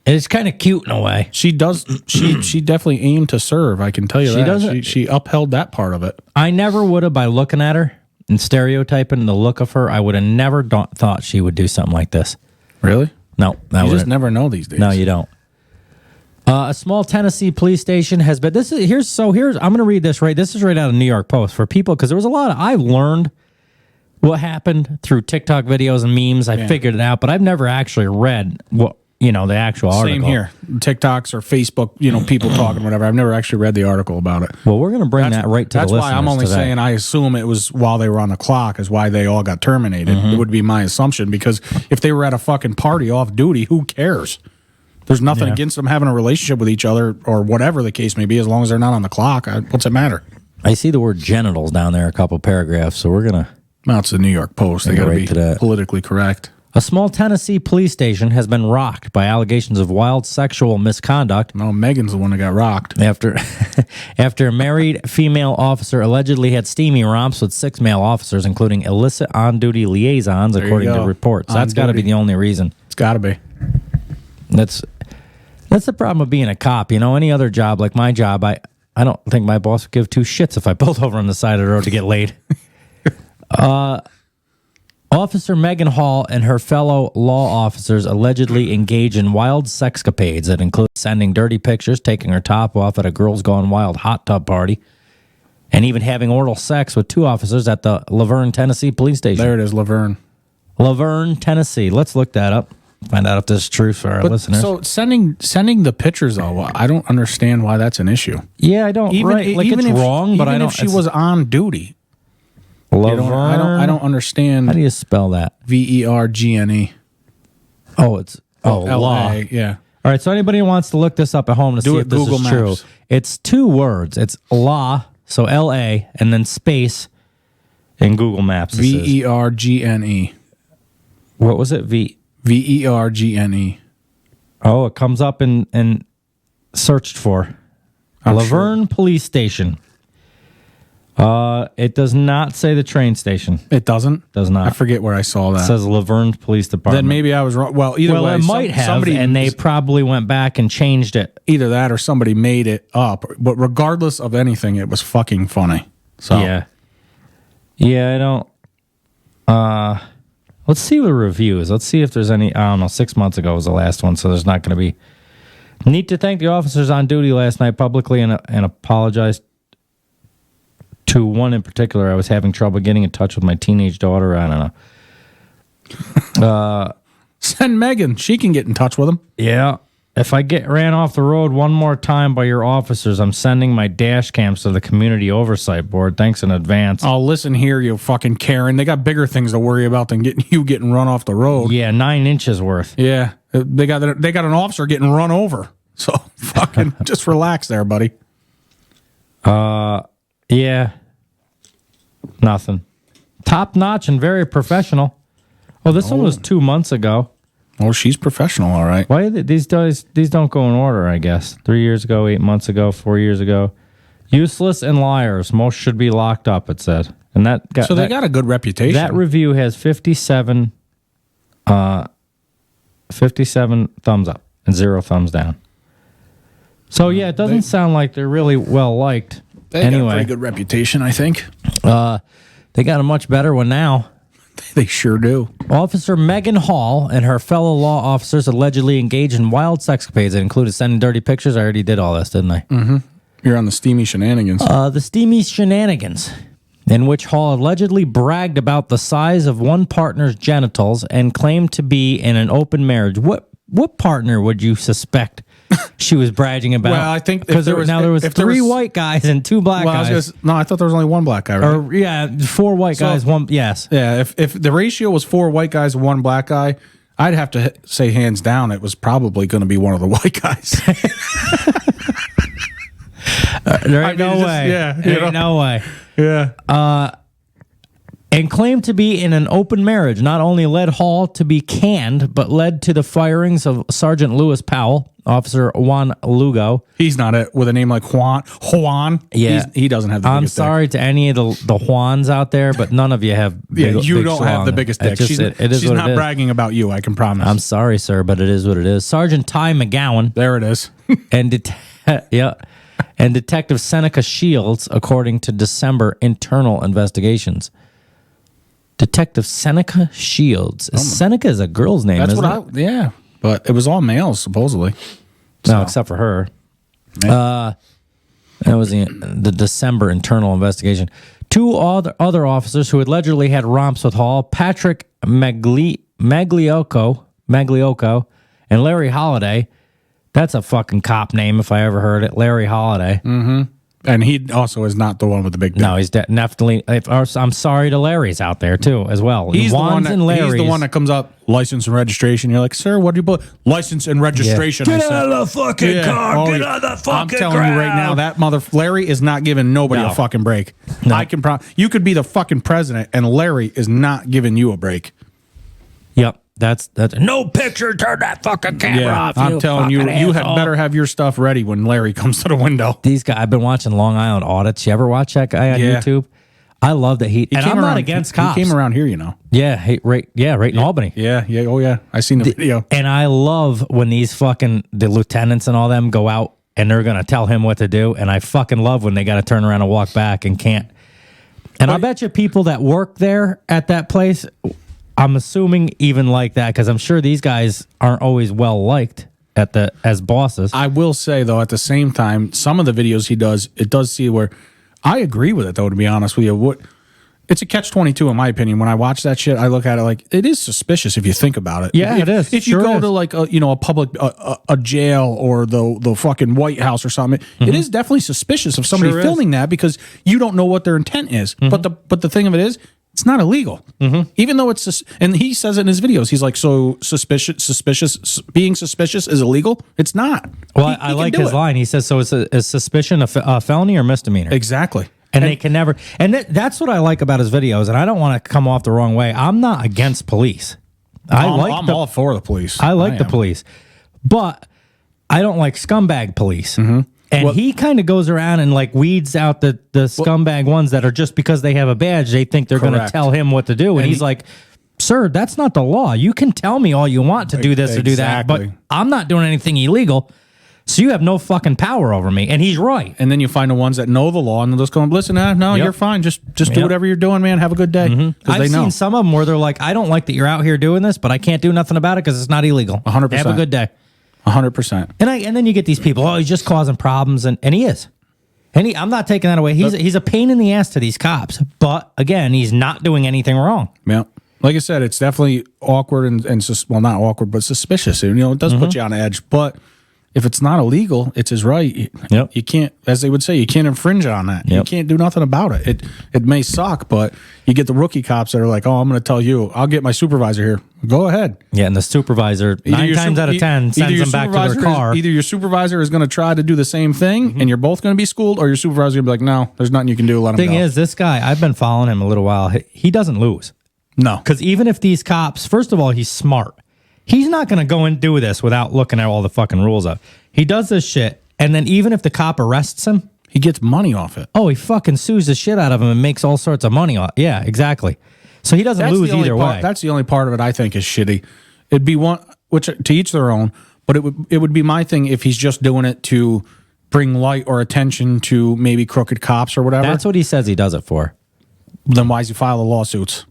It's kind of cute in a way. She does. She definitely aimed to serve. I can tell you that. She upheld that part of it. I never would have, by looking at her and stereotyping the look of her, I would have never thought she would do something like this. Really? No. You just never know these days. No, you don't. A small Tennessee police station has been. Here's I'm going to read this right. This is right out of New York Post for people because there was a lot of. I've learned what happened through TikTok videos and memes. I figured it out, but I've never actually read what the actual article. Same here. TikToks or Facebook, people talking, whatever. I've never actually read the article about it. Well, we're going to bring that right to the listeners. That's why I'm only saying I assume it was while they were on the clock is why they all got terminated. It would be my assumption because if they were at a fucking party off duty, who cares? There's nothing against them having a relationship with each other or whatever the case may be, as long as they're not on the clock. What's it matter? I see the word genitals down there, a couple paragraphs, so we're going to... Well, it's the New York Post. They got to be politically correct. A small Tennessee police station has been rocked by allegations of wild sexual misconduct. No, Megan's the one that got rocked. After a married female officer allegedly had steamy romps with 6 male officers, including illicit on-duty liaisons, according to reports. That's got to be the only reason. It's got to be. That's the problem of being a cop. Any other job like my job, I don't think my boss would give 2 shits if I pulled over on the side of the road to get laid. Officer Megan Hall and her fellow law officers allegedly engage in wild sexcapades that include sending dirty pictures, taking her top off at a Girls Gone Wild hot tub party, and even having oral sex with 2 officers at the Laverne, Tennessee police station. There it is, Laverne. Laverne, Tennessee. Let's look that up. Find out if this is true for our listeners. So sending the pictures, though, I don't understand why that's an issue. Yeah, I don't. It's wrong, but I don't. If she was on duty. Laverne. I don't understand. How do you spell that? Vergne. Oh, it's law. Yeah. All right. So anybody who wants to look this up at home to see if this Google is true, Maps. it's 2 words. It's law, so LA, and then space in Google Maps. Vergne. What was it? Vergne. Oh, it comes up and searched for Laverne Police Station. It does not say the train station. It doesn't? Does not. I forget where I saw that. It says Laverne Police Department. Then maybe I was wrong. Well, either way. It might have, and they probably went back and changed it. Either that or somebody made it up. But regardless of anything, it was fucking funny. So Yeah, I don't... Let's see the reviews. Let's see if there's any... I don't know, 6 months ago was the last one, so there's not going to be... Need to thank the officers on duty last night publicly and apologize to one in particular. I was having trouble getting in touch with my teenage daughter. I don't know. Send Megan. She can get in touch with him. Yeah. If I get ran off the road one more time by your officers, I'm sending my dash cams to the Community Oversight Board. Thanks in advance. Oh, listen here, you fucking Karen. They got bigger things to worry about than getting run off the road. Yeah, 9 inches worth. Yeah. They got an officer getting run over. So fucking just relax there, buddy. Yeah. Nothing. Top notch and very professional. Oh, this one was 2 months ago. Oh, she's professional, all right. Why these don't go in order, I guess. 3 years ago, 8 months ago, 4 years ago. Useless and liars. Most should be locked up, it said. And they got a good reputation. That review has 57 thumbs up and 0 thumbs down. So yeah, it doesn't sound like they're really well liked. They got a pretty good reputation, I think. They got a much better one now. They sure do. Officer Megan Hall and her fellow law officers allegedly engaged in wild sexcapades that included sending dirty pictures. I already did all this, didn't I? Mm-hmm. You're on the steamy shenanigans. The steamy shenanigans, in which Hall allegedly bragged about the size of one partner's genitals and claimed to be in an open marriage. What partner would you suspect she was bragging about? Well, I think because there was 3 white guys and 2 black guys. I thought there was only 1 black guy. Right? Or yeah, 4 white guys, 1. Yes. Yeah. If the ratio was 4 white guys, 1 black guy, I'd have to say hands down it was probably going to be one of the white guys. There ain't no way. There ain't no way. Yeah. And claimed to be in an open marriage, not only led Hall to be canned, but led to the firings of Sergeant Lewis Powell, Officer Juan Lugo. He's not it with a name like Juan. Yeah. He doesn't have the biggest dick. I'm sorry to any of the Juans out there, but none of you have big you don't have the biggest dick. She's not bragging about you, I can promise. I'm sorry, sir, but it is what it is. Sergeant Ty McGowan. There it is. And Detective Seneca Shields, according to December internal investigations. Detective Seneca Shields. Seneca is a girl's name, isn't it? Yeah, but it was all males, supposedly. No, except for her. That was the December internal investigation. 2 other officers who allegedly had romps with Hall, Patrick Magliocco, and Larry Holiday. That's a fucking cop name if I ever heard it. Larry Holiday. Mm-hmm. And he also is not the one with the big dick. No, he's definitely. I'm sorry to Larry's out there too, as well. He's the one that comes up, license and registration. You're like, sir, what do you put? License and registration. Get out of the fucking car. Get out of the fucking I'm telling you right now, that Larry is not giving nobody a fucking break. No. I can you could be the fucking president, and Larry is not giving you a break. Yep. That's no picture. Turn that fucking camera off. I'm telling you, you had better have your stuff ready when Larry comes to the window. These guys, I've been watching Long Island Audits. You ever watch that guy on YouTube? I love that he and I'm not against cops. He came around here, you know. Yeah, right in Albany. Yeah, oh yeah. I seen the video. And I love when these fucking the lieutenants and all them go out and they're gonna tell him what to do. And I fucking love when they got to turn around and walk back and can't. And I bet you people that work there at that place, I'm assuming even like that, because I'm sure these guys aren't always well liked as bosses. I will say though, at the same time, some of the videos he does, it does see where I agree with it though. To be honest with you, it's a catch-22 in my opinion. When I watch that shit, I look at it like it is suspicious if you think about it. Yeah, it is. If you go to like a public a jail or the fucking White House or something, it is definitely suspicious of somebody filming that because you don't know what their intent is. But the thing of it is, it's not illegal, even though it's and he says it in his videos. He's like, so being suspicious is illegal. It's not. Well, I like his line. He says, so is suspicion a felony or misdemeanor? Exactly. And they can never. And that's what I like about his videos. And I don't want to come off the wrong way. I'm not against police. I'm all for the police. I like the police, but I don't like scumbag police. And he kind of goes around and like weeds out the scumbag ones that are just because they have a badge, they think they're going to tell him what to do. And he's like, sir, that's not the law. You can tell me all you want to do this or do that, but I'm not doing anything illegal. So you have no fucking power over me. And he's right. And then you find the ones that know the law and they'll just go, listen, you're fine. Just do whatever you're doing, man. Have a good day. I've seen some of them where they're like, I don't like that you're out here doing this, but I can't do nothing about it because it's not illegal. 100%. Have a good day. 100%. And then you get these people, he's just causing problems, and he is. And I'm not taking that away. He's a pain in the ass to these cops. But again, he's not doing anything wrong. Yeah. Like I said, it's definitely awkward and not awkward, but suspicious. It does put you on edge. But if it's not illegal, it's his right. Yep. You can't, as they would say, you can't infringe on that. Yep. You can't do nothing about it. It may suck, but you get the rookie cops that are like, oh, I'm going to tell you, I'll get my supervisor here. Go ahead. Yeah, and the supervisor, 9 times out of 10, sends them back to their car. Either your supervisor is going to try to do the same thing, and you're both going to be schooled, or your supervisor will be like, no, there's nothing you can do. Let him go. Thing is, this guy, I've been following him a little while. He doesn't lose. No. Because even if these cops, first of all, he's smart. He's not going to go and do this without looking at all the fucking rules up. He does this shit, and then even if the cop arrests him, he gets money off it. Oh, he fucking sues the shit out of him and makes all sorts of money off. Yeah, exactly. So he doesn't lose either way. That's the only part of it I think is shitty. It'd be one, which to each their own, but it would be my thing if he's just doing it to bring light or attention to maybe crooked cops or whatever. That's what he says he does it for. Then why is he filing the lawsuits?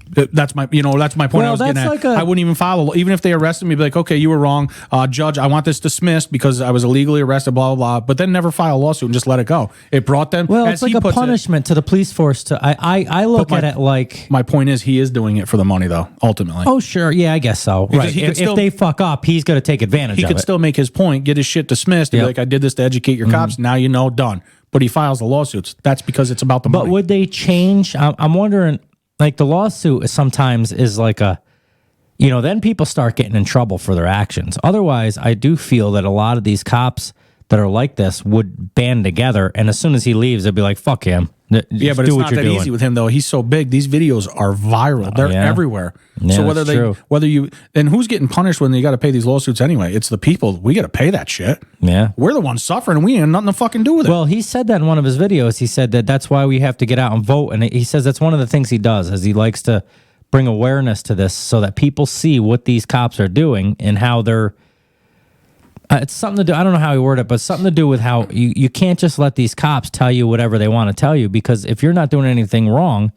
That's my point. I was getting at. I wouldn't even file even if they arrested me. Be like, okay, you were wrong, judge. I want this dismissed because I was illegally arrested. Blah blah blah. But then never file a lawsuit and just let it go. It brought them. Well, it's like a punishment to the police force. I look at it like my point is he is doing it for the money though. Ultimately. Oh sure, yeah, I guess so. Right. If they fuck up, he's going to take advantage. He could still make his point, get his shit dismissed. Be like, I did this to educate your cops. Now you know, done. But he files the lawsuits. That's because it's about the money. But would they change? I'm wondering. Like the lawsuit sometimes is like then people start getting in trouble for their actions. Otherwise, I do feel that a lot of these cops that are like this would band together, and as soon as he leaves, they'll be like, fuck him. Yeah, but it's not that easy with him, though. He's so big. These videos are viral. They're everywhere. Yeah, so and who's getting punished when you got to pay these lawsuits anyway? It's the people. We got to pay that shit. Yeah. We're the ones suffering, and we ain't nothing to fucking do with it. Well, he said that in one of his videos. He said that's why we have to get out and vote. And he says that's one of the things he does, is he likes to bring awareness to this so that people see what these cops are doing and how they're... it's something to do. I don't know how he worded it, but something to do with how you can't just let these cops tell you whatever they want to tell you, because if you're not doing anything wrong,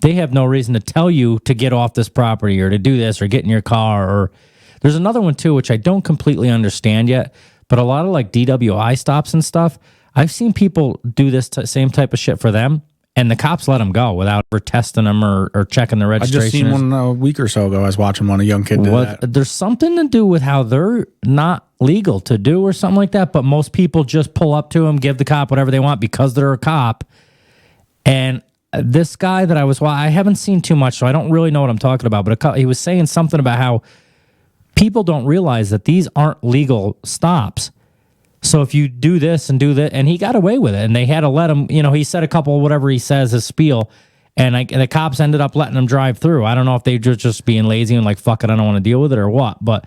they have no reason to tell you to get off this property or to do this or get in your car. Or there's another one too, which I don't completely understand yet, But a lot of like DWI stops and stuff, I've seen people do this same type of shit for them, and the cops let them go without ever testing them or checking the registration. I just seen one a week or so ago. I was watching one, a young kid did that. There's something to do with how they're not legal to do or something like that, but most people just pull up to them, give the cop whatever they want because they're a cop. And this guy that I haven't seen too much, so I don't really know what I'm talking about, but he was saying something about how people don't realize that these aren't legal stops. So if you do this and do that, and he got away with it, and they had to let him, he said a couple, whatever he says, his spiel, and the cops ended up letting him drive through. I don't know if they were just being lazy and like, fuck it, I don't want to deal with it or what, but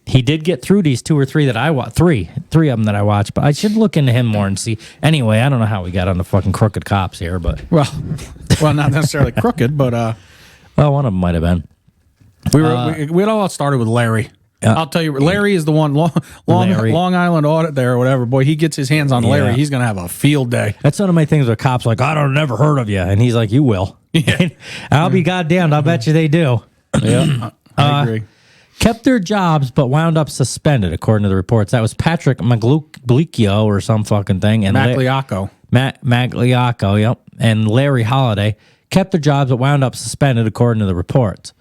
he did get through these 2 or 3 that I watched, three of them that I watched, but I should look into him more and see. Anyway, I don't know how we got on the fucking crooked cops here, but. Well, not necessarily crooked, but. Well, one of them might have been. We all started with Larry. I'll tell you, Larry is the one, Long Island audit there or whatever. Boy, he gets his hands on Larry. He's going to have a field day. That's one of my things with cops, like, I don't never heard of you. And he's like, you will. Yeah. I'll be goddamned. I'll bet you they do. Yeah, I agree. Kept their jobs, but wound up suspended, according to the reports. That was Patrick Magliocco or some fucking thing. And Magliocco. Magliocco, yep. And Larry Holiday kept their jobs, but wound up suspended, according to the reports.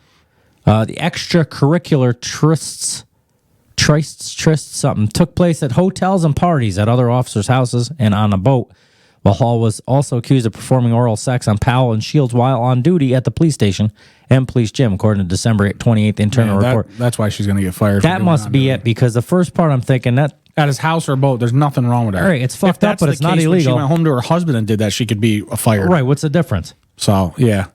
The extracurricular trysts something took place at hotels and parties at other officers' houses and on a boat, while Hall was also accused of performing oral sex on Powell and Shields while on duty at the police station and police gym, according to December 28th internal report. That's why she's going to get fired. That must be it, because the first part I'm thinking that at his house or boat, there's nothing wrong with that. All right, it's fucked up, but it's not illegal. When she went home to her husband and did that, she could be fired. Right, what's the difference? So, yeah.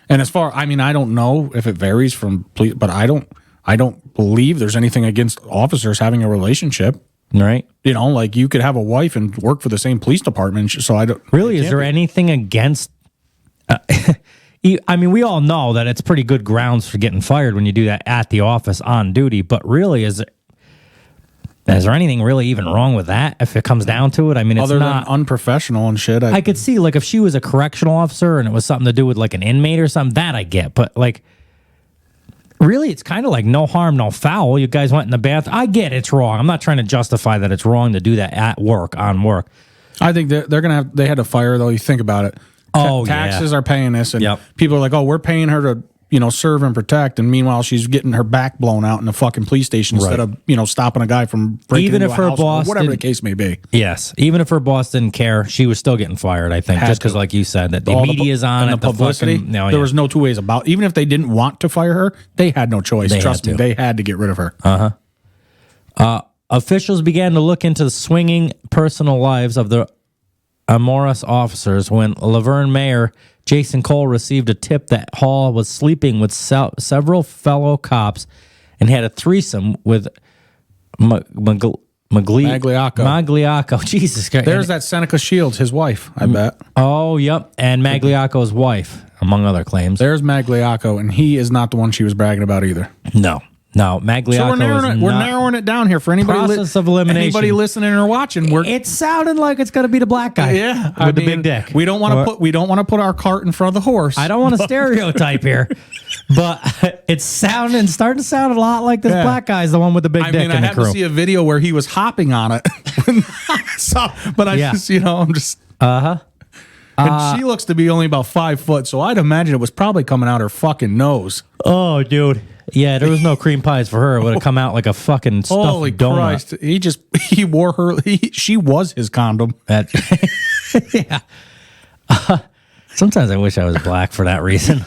And as far, I don't know if it varies from police, but I don't believe there's anything against officers having a relationship. Right. Like you could have a wife and work for the same police department. So I don't really. Is there anything against? We all know that it's pretty good grounds for getting fired when you do that at the office on duty. But really, is there anything really even wrong with that? If it comes down to it, it's other not than unprofessional and shit. I could see, like, if she was a correctional officer and it was something to do with like an inmate or something, that I get. But like, really, it's kind of like no harm, no foul. You guys went in the bath. I get it's wrong. I'm not trying to justify that it's wrong to do that at work, on work. I think they had to fire her, though. You think about it. Taxes are paying this, and people are like, oh, we're paying her to serve and protect, and meanwhile she's getting her back blown out in the fucking police station instead of stopping a guy from breaking into a house, or whatever the case may be. Yes, even if her boss didn't care, she was still getting fired. I think just because, like you said, that the media's on and the publicity. There was no two ways about. Even if they didn't want to fire her, they had no choice. Trust me, they had to get rid of her. Officials began to look into the swinging personal lives of the amorous officers when Laverne Mayor Jason Cole received a tip that Hall was sleeping with several fellow cops and had a threesome with Magliocco. Jesus Christ. There's that Seneca Shields, his wife, I bet. Oh, yep. And Magliocco's wife, among other claims. There's Magliocco, and he is not the one she was bragging about either. No, Magliocco. So we're narrowing it down here for anybody. Process of elimination. Anybody listening or watching. It's sounding like it's going to be the black guy. With the big dick. We don't want to put our cart in front of the horse. I don't want to stereotype here, but it's starting to sound a lot like this black guy's the one with the big dick in the crew. I had to see a video where he was hopping on it. I'm just. And she looks to be only about 5 foot, so I'd imagine it was probably coming out her fucking nose. Oh, dude. Yeah, there was no cream pies for her. It would have come out like a fucking stuffed Holy donut. Christ. He wore her, she was his condom. Yeah. Sometimes I wish I was black for that reason.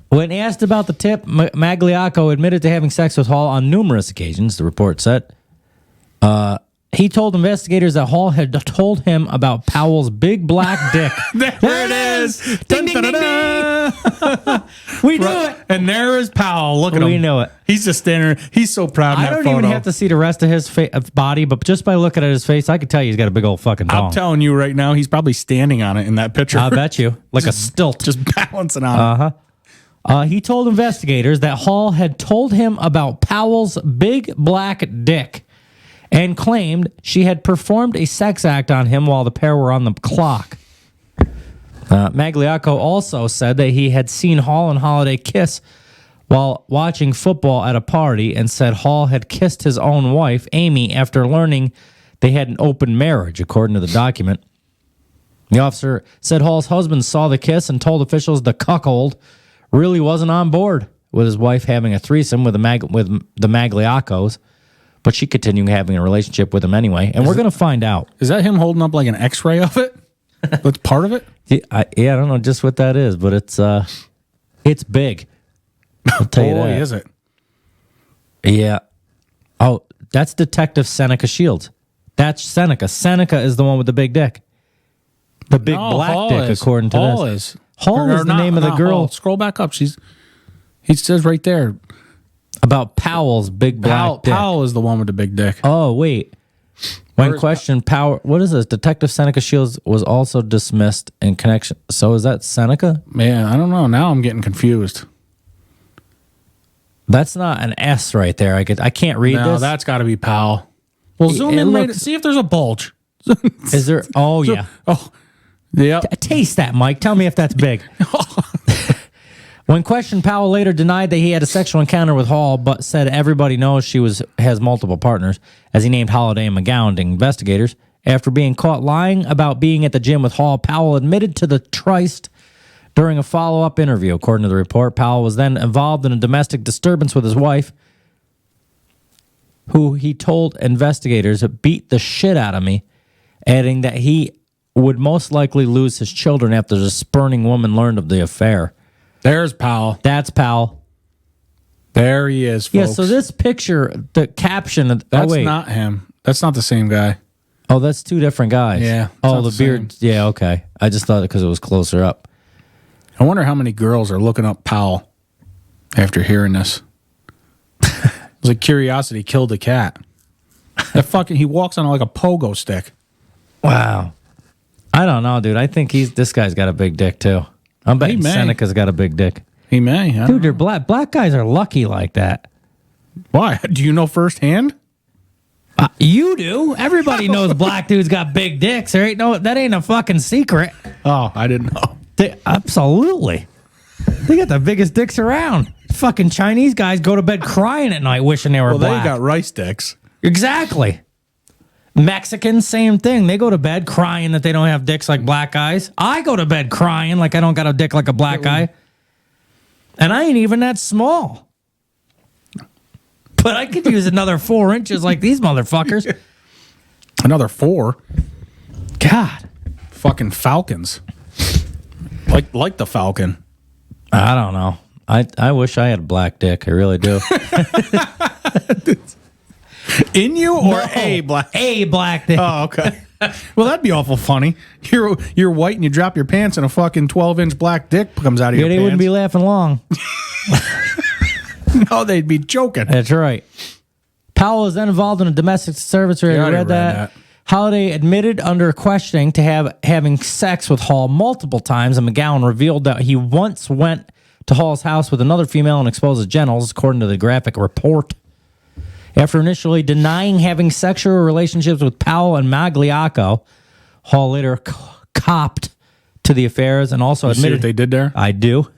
When asked about the tip, Magliocco admitted to having sex with Hall on numerous occasions, the report said. He told investigators that Hall had told him about Powell's big black dick. There it is. Ding, ding, ding, ding. We knew it. And there is Powell. Look at him. We know it. He's just standing there. He's so proud of that photo. I don't even have to see the rest of his body, but just by looking at his face, I could tell you he's got a big old fucking dong. I'm telling you right now, he's probably standing on it in that picture. I bet you. Like a stilt. Just balancing on it. He told investigators that Hall had told him about Powell's big black dick and claimed she had performed a sex act on him while the pair were on the clock. Magliocco also said that he had seen Hall and Holiday kiss while watching football at a party and said Hall had kissed his own wife, Amy, after learning they had an open marriage, according to the document. The officer said Hall's husband saw the kiss and told officials the cuckold really wasn't on board with his wife having a threesome with the Magliacos, but she continued having a relationship with him anyway. And we're going to find out. Is that him holding up like an X-ray of it? That's part of it? I don't know just what that is, but it's big. I'll tell you that. Boy, is it. Yeah. Oh, that's Detective Seneca Shields. That's Seneca. Seneca is the one with the big dick. The big black Hall dick, according to Hall this. is. Hall is the name of the girl. Hall. Scroll back up. He says right there. About Powell's big black dick. Powell is the one with the big dick. Oh, wait. When questioned, what is this? Detective Seneca Shields was also dismissed in connection. So is that Seneca? Man, I don't know. Now I'm getting confused. That's not an S right there. I can't read this. No, that's got to be Powell. Well, zoom in later. See if there's a bulge. Is there? Oh, yeah. Oh, yeah. Taste that, Mike. Tell me if that's big. When questioned, Powell later denied that he had a sexual encounter with Hall, but said everybody knows she has multiple partners, as he named Holiday and McGowan to investigators. After being caught lying about being at the gym with Hall, Powell admitted to the tryst during a follow-up interview. According to the report, Powell was then involved in a domestic disturbance with his wife, who he told investigators beat the shit out of me, adding that he would most likely lose his children after the spurning woman learned of the affair. There's Powell. That's Powell. There he is, folks. Yeah, so this picture, the caption... That's not him. That's not the same guy. Oh, that's two different guys. Yeah. Oh, the beard. Yeah, okay. I just thought it because it was closer up. I wonder how many girls are looking up Powell after hearing this. It's like curiosity killed the cat. He walks on like a pogo stick. Wow. I don't know, dude. I think this guy's got a big dick, too. I'm betting Seneca's got a big dick. He may. Dude, they're black. Black guys are lucky like that. Why? Do you know firsthand? You do. Everybody knows black dudes got big dicks. That ain't a fucking secret. Oh, I didn't know. Absolutely. They got the biggest dicks around. Fucking Chinese guys go to bed crying at night wishing they were black. They got rice dicks. Exactly. Mexicans, same thing. They go to bed crying that they don't have dicks like black guys. I go to bed crying like I don't got a dick like a black guy. And I ain't even that small. But I could use another 4 inches like these motherfuckers. Another 4? God. Fucking falcons. Like the falcon. I don't know. I wish I had a black dick. I really do. In you or a black? A black dick. Oh, okay. Well, that'd be awful funny. You're white and you drop your pants and a fucking 12-inch black dick comes out of your pants. They wouldn't be laughing long. No, they'd be joking. That's right. Powell was then involved in a domestic disturbance. I read that. Holiday admitted under questioning to having sex with Hall multiple times, and McGowan revealed that he once went to Hall's house with another female and exposed his genitals, according to the graphic report. After initially denying having sexual relationships with Powell and Magliacco, Hall later copped to the affairs and also admitted... See what they did there? I do.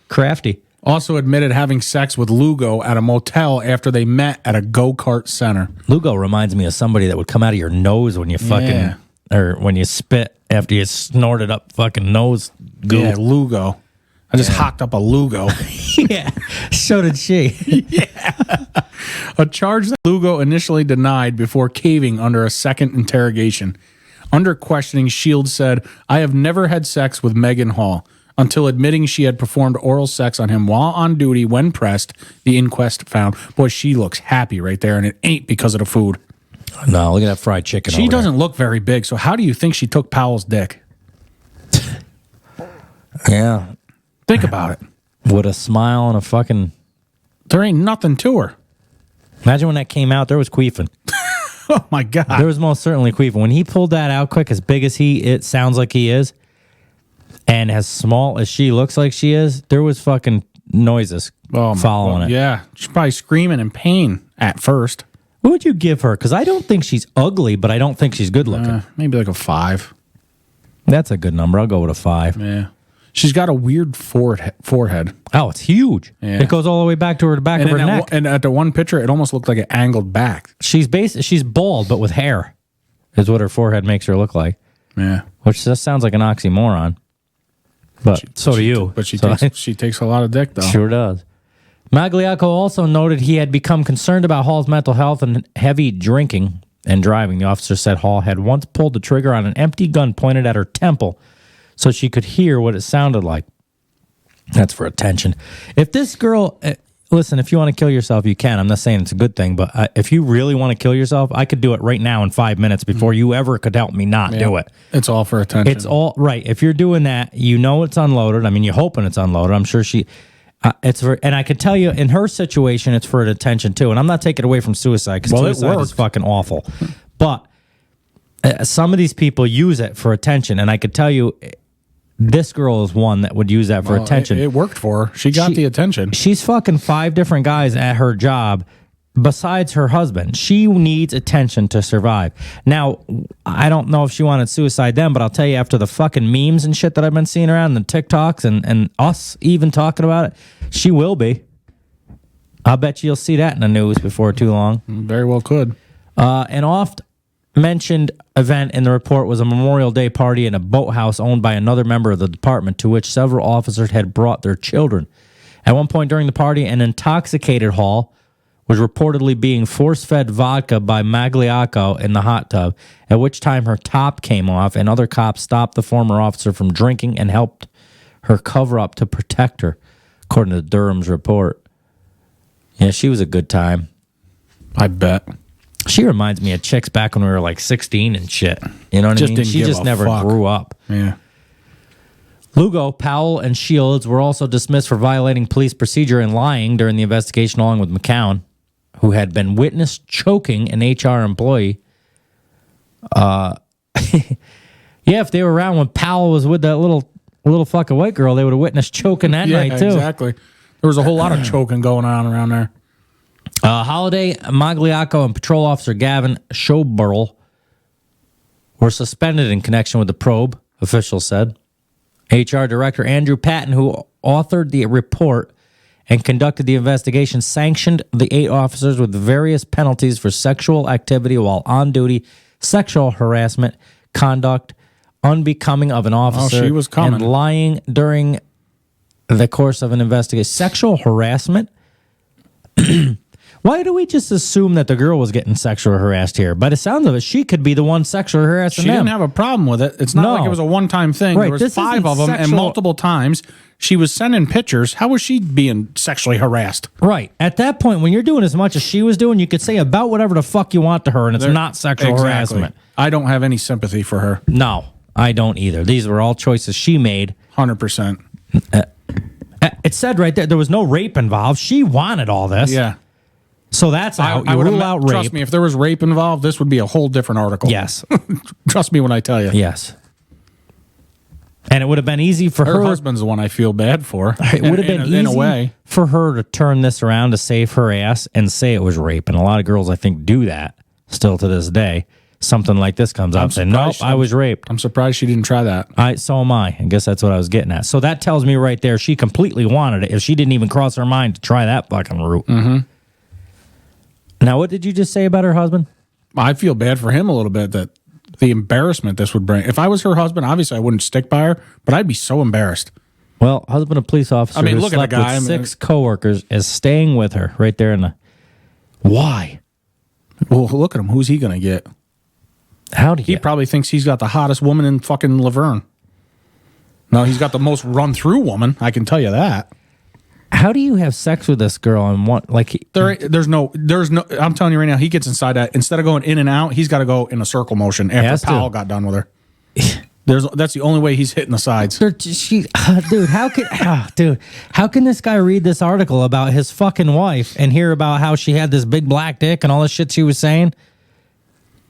Crafty. Also admitted having sex with Lugo at a motel after they met at a go-kart center. Lugo reminds me of somebody that would come out of your nose when you fucking... Or when you spit after you snorted up fucking nose goo. Yeah, Lugo. I just hocked up a Lugo. Yeah, so did she. Yeah. A charge that Lugo initially denied before caving under a second interrogation. Under questioning, Shields said, "I have never had sex with Megan Hall," until admitting she had performed oral sex on him while on duty when pressed, the inquest found. Boy, she looks happy right there, and it ain't because of the food. No, look at that fried chicken. She doesn't look very big, so how do you think she took Powell's dick? Yeah. Think about it. With a smile and a fucking... There ain't nothing to her. Imagine when that came out, there was queefing. Oh, my God. There was most certainly queefing. When he pulled that out quick, as big as it sounds like he is, and as small as she looks like she is, there was fucking noises following it. Yeah. She's probably screaming in pain at first. What would you give her? Because I don't think she's ugly, but I don't think she's good looking. Maybe like a 5. That's a good number. I'll go with a 5. Yeah. She's got a weird forehead. Oh, it's huge. Yeah. It goes all the way back to her back of her neck. And at the one picture, it almost looked like it angled back. She's bald, but with hair, is what her forehead makes her look like. Yeah, which just sounds like an oxymoron. But so do you. But she takes a lot of dick, though. Sure does. Magliocco also noted he had become concerned about Hall's mental health and heavy drinking and driving. The officer said Hall had once pulled the trigger on an empty gun pointed at her temple so she could hear what it sounded like. That's for attention. If this girl, listen, if you want to kill yourself, you can. I'm not saying it's a good thing, but if you really want to kill yourself, I could do it right now in 5 minutes before you ever could help me not do it. It's all for attention. It's all right. If you're doing that, you know it's unloaded. I mean, you're hoping it's unloaded. I'm sure she... and I could tell you in her situation, it's for attention too. And I'm not taking it away from suicide because suicide is fucking awful. But some of these people use it for attention. And I could tell you this girl is one that would use that for attention. It worked for her. She got the attention. She's fucking 5 different guys at her job besides her husband. She needs attention to survive. Now, I don't know if she wanted suicide then, but I'll tell you, after the fucking memes and shit that I've been seeing around, the TikToks and us even talking about it, she will be. I'll bet you'll see that in the news before too long. Very well could. An oft-mentioned event in the report was a Memorial Day party in a boathouse owned by another member of the department to which several officers had brought their children. At one point during the party, an intoxicated Hall was reportedly being force-fed vodka by Magliocco in the hot tub, at which time her top came off and other cops stopped the former officer from drinking and helped her cover up to protect her, according to Durham's report. Yeah, she was a good time. I bet. She reminds me of chicks back when we were like 16 and shit. You know what I mean? She just never grew up. Yeah. Lugo, Powell, and Shields were also dismissed for violating police procedure and lying during the investigation, along with McCown, who had been witnessed choking an HR employee. Yeah, if they were around when Powell was with that little fucking white girl, they would have witnessed choking that night too. Exactly. There was a whole lot of choking going on around there. Holiday, Magliocco, and Patrol Officer Gavin Schoberl were suspended in connection with the probe, officials said. HR Director Andrew Patton, who authored the report and conducted the investigation, sanctioned the 8 officers with various penalties for sexual activity while on duty, sexual harassment, conduct unbecoming of an officer, she was coming, and lying during the course of an investigation. Sexual harassment? Why do we just assume that the girl was getting sexually harassed here? By the sounds of it, she could be the one sexually harassing them. She didn't them. have a problem with it. It's not like it was a one-time thing. Right, there was 5 of them, and multiple times she was sending pictures. How was she being sexually harassed? Right. At that point, when you're doing as much as she was doing, you could say about whatever the fuck you want to her, and it's not sexual harassment. I don't have any sympathy for her. No, I don't either. These were all choices she made. 100%. It said right there was no rape involved. She wanted all this. Yeah. So that's out. I You would rule out rape. Trust me, if there was rape involved, this would be a whole different article. Yes. Trust me when I tell you. Yes. And it would have been easy for her. Her husband's the one I feel bad for. It would have been easy in a way for her to turn this around to save her ass and say it was rape. And a lot of girls, I think, do that still to this day. Something like this comes up and say, nope, I was raped. I'm surprised she didn't try that. So am I. I guess that's what I was getting at. So that tells me right there she completely wanted it if she didn't even cross her mind to try that fucking route. Mm-hmm. Now, what did you just say about her husband? I feel bad for him a little bit, that the embarrassment this would bring. If I was her husband, obviously I wouldn't stick by her, but I'd be so embarrassed. Well, husband of police officer who look slept at the guy, with 6 coworkers is staying with her right there in the... Why? Well, look at him. Who's he going to get? He probably thinks he's got the hottest woman in fucking Laverne. No, he's got the most run-through woman. I can tell you that. How do you have sex with this girl and what? Like, there's no. I'm telling you right now, he gets inside that. Instead of going in and out, he's got to go in a circle motion after Powell got done with her. That's the only way he's hitting the sides. Dude, how can this guy read this article about his fucking wife and hear about how she had this big black dick and all this shit she was saying,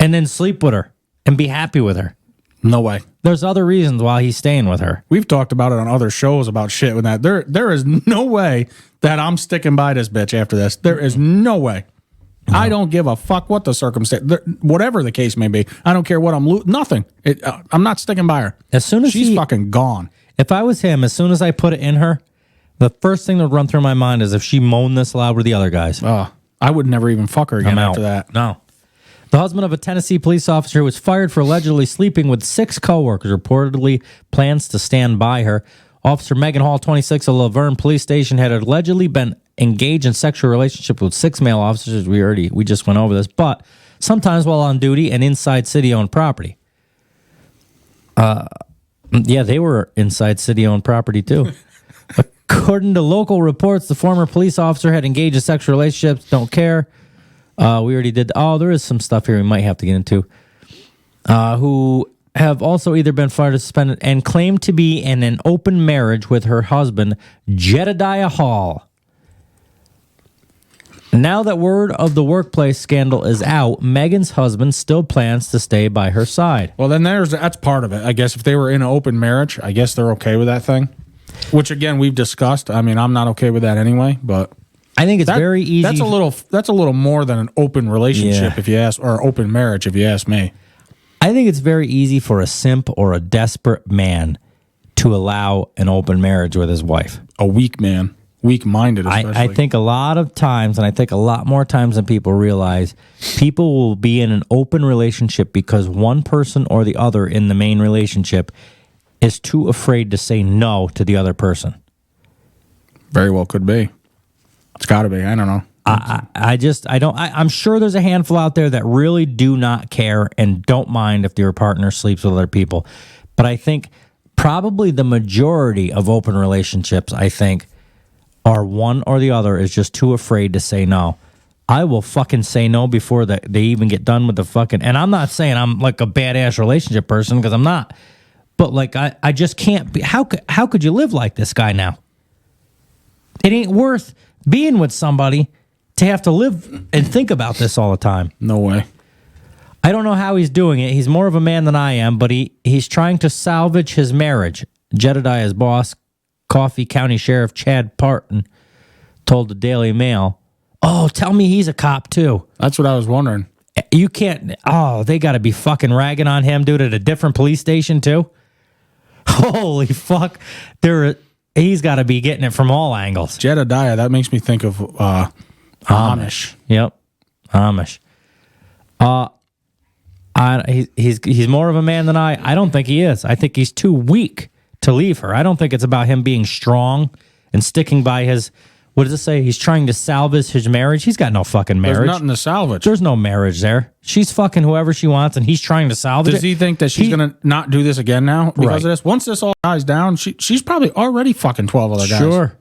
and then sleep with her and be happy with her? No way. There's other reasons why he's staying with her. We've talked about it on other shows about shit with that. There is no way that I'm sticking by this bitch after this. There is no way. No. I don't give a fuck what the circumstance, whatever the case may be. I don't care what I'm nothing. I'm not sticking by her. As soon as she's fucking gone. If I was him, as soon as I put it in her, the first thing that would run through my mind is if she moaned this loud with the other guys. Oh, I would never even fuck her again after that. No. The husband of a Tennessee police officer who was fired for allegedly sleeping with 6 coworkers reportedly plans to stand by her. Officer Megan Hall, 26, of Laverne Police Station, had allegedly been engaged in sexual relationship with 6 male officers. We just went over this, but sometimes while on duty and inside city-owned property. Yeah, they were inside city-owned property too. According to local reports, the former police officer had engaged in sexual relationships. Don't care. We already did. Oh, there is some stuff here we might have to get into. Who have also either been fired or suspended and claimed to be in an open marriage with her husband, Jedediah Hall. Now that word of the workplace scandal is out, Megan's husband still plans to stay by her side. Well, then that's part of it. I guess if they were in an open marriage, I guess they're okay with that thing. Which, again, we've discussed. I mean, I'm not okay with that anyway, but I think it's very easy. That's a little more than an open relationship, if you ask, or open marriage, if you ask me. I think it's very easy for a simp or a desperate man to allow an open marriage with his wife. A weak man. Weak-minded, especially. I think a lot of times, and I think a lot more times than people realize, people will be in an open relationship because one person or the other in the main relationship is too afraid to say no to the other person. Very well could be. It's got to be. I don't know. I'm sure there's a handful out there that really do not care and don't mind if your partner sleeps with other people. But I think probably the majority of open relationships, are one or the other is just too afraid to say no. I will fucking say no before they even get done with the fucking... And I'm not saying I'm like a badass relationship person, because I'm not. But like, I just can't be... How could you live like this guy now? It ain't worth being with somebody to have to live and think about this all the time. No way. I don't know how he's doing it. He's more of a man than I am, but he's trying to salvage his marriage. Jedediah's boss, Coffee County Sheriff Chad Parton, told the Daily Mail, "Oh, tell me he's a cop too." That's what I was wondering. You can't... Oh, they got to be fucking ragging on him, dude, at a different police station too? Holy fuck. He's got to be getting it from all angles. Jedediah, that makes me think of Amish. Yep, Amish. He's more of a man than I don't think he is. I think he's too weak to leave her. I don't think it's about him being strong and sticking by his... What does it say? He's trying to salvage his marriage. He's got no fucking marriage. There's nothing to salvage. There's no marriage there. She's fucking whoever she wants, and he's trying to salvage Does he think that she's going to not do this again now because of this? Once this all dies down, she's probably already fucking 12 other guys. Sure.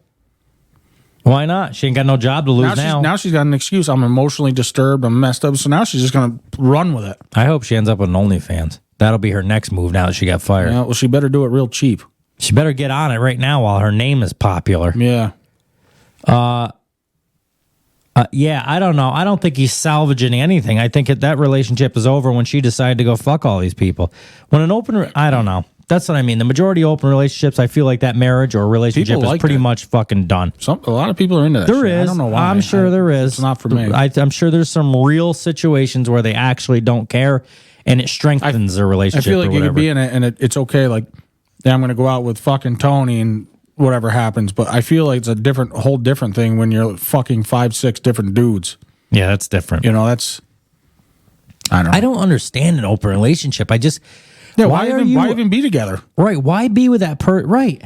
Why not? She ain't got no job to lose now. Now she's got an excuse. I'm emotionally disturbed. I'm messed up. So now she's just going to run with it. I hope she ends up with an OnlyFans. That'll be her next move now that she got fired. Yeah, well, she better do it real cheap. She better get on it right now while her name is popular. Yeah. Yeah, I don't know. I don't think he's salvaging anything. I think that relationship is over when she decided to go fuck all these people. When an open... I don't know. That's what I mean. The majority of open relationships, I feel like that marriage or relationship is pretty much fucking done. A lot of people are into that There shit. is. I don't know why. I'm sure there is. It's not for me. I'm sure there's some real situations where they actually don't care, and it strengthens their relationship. I feel like you could be in it, and it's okay. Like, yeah, I'm going to go out with fucking Tony and whatever happens. But I feel like it's a whole different thing when you're fucking 5-6 different dudes. Yeah, that's different. You know, that's... I don't know. I don't understand an open relationship. I just... Yeah, why even be together? Right. Why be with that person? Right.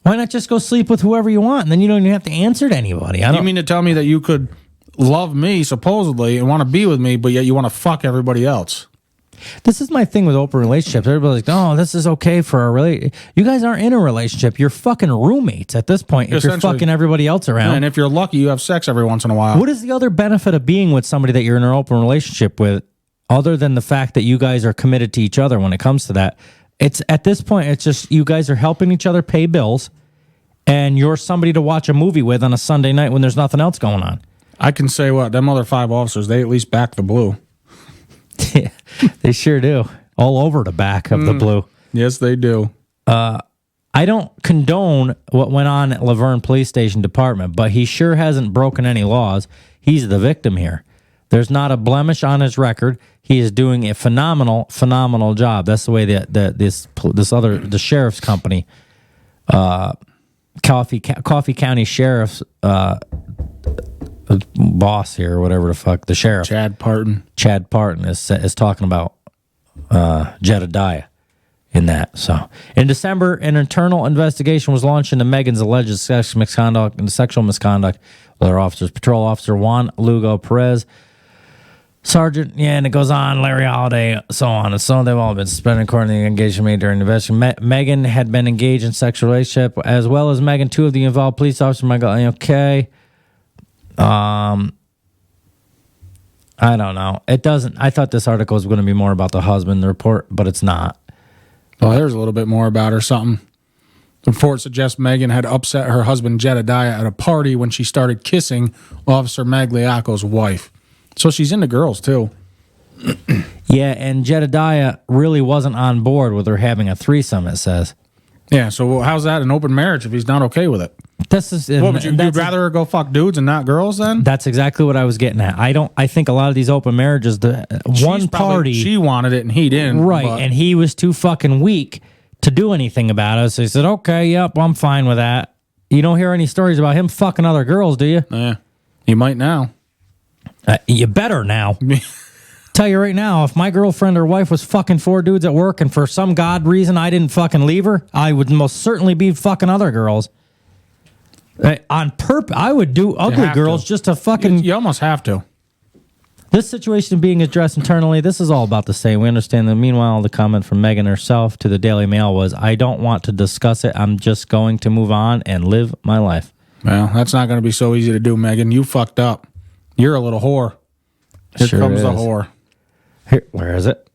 Why not just go sleep with whoever you want, and then you don't even have to answer to anybody? You mean to tell me that you could love me, supposedly, and want to be with me, but yet you want to fuck everybody else? This is my thing with open relationships. Everybody's like, "Oh, this is okay for a relationship." You guys aren't in a relationship. You're fucking roommates at this point if you're fucking everybody else around. And if you're lucky, you have sex every once in a while. What is the other benefit of being with somebody that you're in an open relationship with, other than the fact that you guys are committed to each other when it comes to that? It's at this point, it's just you guys are helping each other pay bills, and you're somebody to watch a movie with on a Sunday night when there's nothing else going on. I can say what, them other 5 officers, they at least back the blue. Yeah, they sure do. All over the back of the blue. Yes, they do. I don't condone what went on at Laverne Police Station Department, but he sure hasn't broken any laws. He's the victim here. There's not a blemish on his record. He is doing a phenomenal job. That's the way that the sheriff's company Coffee County Sheriff's boss here, or whatever the fuck, the sheriff. Chad Parton is talking about Jedediah in that. So, in December, an internal investigation was launched into Megan's alleged sexual misconduct with her officers. Patrol Officer Juan Lugo Perez, Sergeant, and it goes on, Larry Holiday, so on and so on. They've all been suspended according to the engagement made during the investigation. Megan had been engaged in sexual relationship, as well as Megan, two of the involved police officers. Michael, okay. I don't know. It doesn't. I thought this article was going to be more about the husband, the report, but it's not. Well, there's a little bit more about her, something. The report suggests Megan had upset her husband Jedediah at a party when she started kissing Officer Magliaco's wife. So she's into girls, too. Yeah, and Jedediah really wasn't on board with her having a threesome, it says. Yeah, so how's that an open marriage if he's not okay with it? This is. What would you'd rather her go fuck dudes and not girls then? That's exactly what I was getting at. I think a lot of these open marriages, she wanted it and he didn't. Right, and he was too fucking weak to do anything about it. So he said, okay, yep, I'm fine with that. You don't hear any stories about him fucking other girls, do you? Yeah, you might now. You better now. Tell you right now, if my girlfriend or wife was fucking 4 dudes at work and for some god reason I didn't fucking leave her, I would most certainly be fucking other girls. On purpose, I would do ugly girls just to fucking... You almost have to. This situation being addressed internally, this is all about the same. We understand that. Meanwhile, the comment from Megan herself to the Daily Mail was, I don't want to discuss it. I'm just going to move on and live my life. Well, that's not going to be so easy to do, Megan. You fucked up. You're a little whore. Here comes the whore. Here, where is it?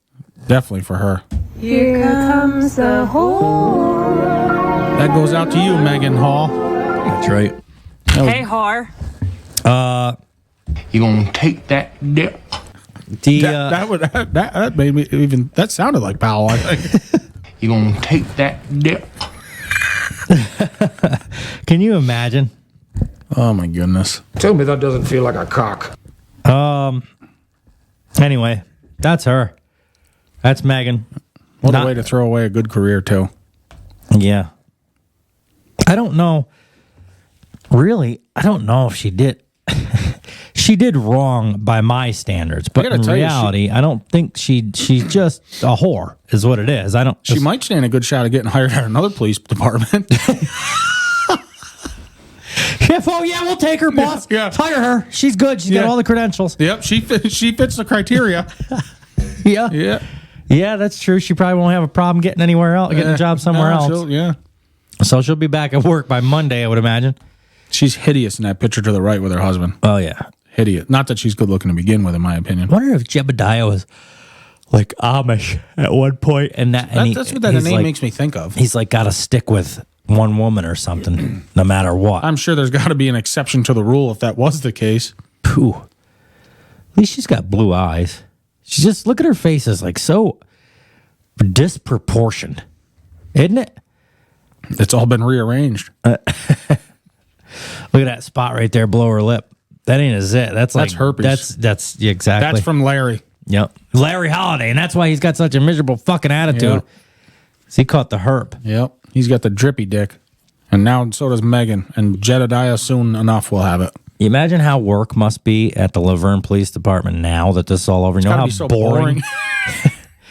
Definitely for her. Here comes the whore. That goes out to you, Megan Hall. That's right. Hey, whore. You gonna take that dip? That made me even. That sounded like Powell. I think. You gonna take that dip? Can you imagine? Oh my goodness! Tell me that doesn't feel like a cock. Anyway, that's her. That's Megan. What a way to throw away a good career too. Yeah. I don't know. Really, I don't know if she did. She did wrong by my standards, but in reality, I don't think she's just a whore, is what it is. She might stand a good shot of getting hired at another police department. Oh yeah, we'll take her, boss. Yeah. Hire her. She's good. She's got all the credentials. Yep, she fits the criteria. Yeah, that's true. She probably won't have a problem getting anywhere else, getting a job somewhere else. So she'll be back at work by Monday, I would imagine. She's hideous in that picture to the right with her husband. Oh yeah, hideous. Not that she's good looking to begin with, in my opinion. I wonder if Jedediah was like Amish at one point, that's what that name makes me think of. He's like got to stick with one woman or something, no matter what. I'm sure there's got to be an exception to the rule if that was the case. Pooh. At least she's got blue eyes. She just, look at her face, is like so disproportioned, isn't it? It's all been rearranged. Look at that spot right there below her lip. That ain't a zit. That's herpes. That's exactly. That's from Larry. Yep. Larry Holiday, and that's why he's got such a miserable fucking attitude. Yep. He caught the herp. Yep. He's got the drippy dick. And now so does Megan. And Jedediah soon enough will have it. You imagine how work must be at the Laverne Police Department now that this is all over. You know how so boring.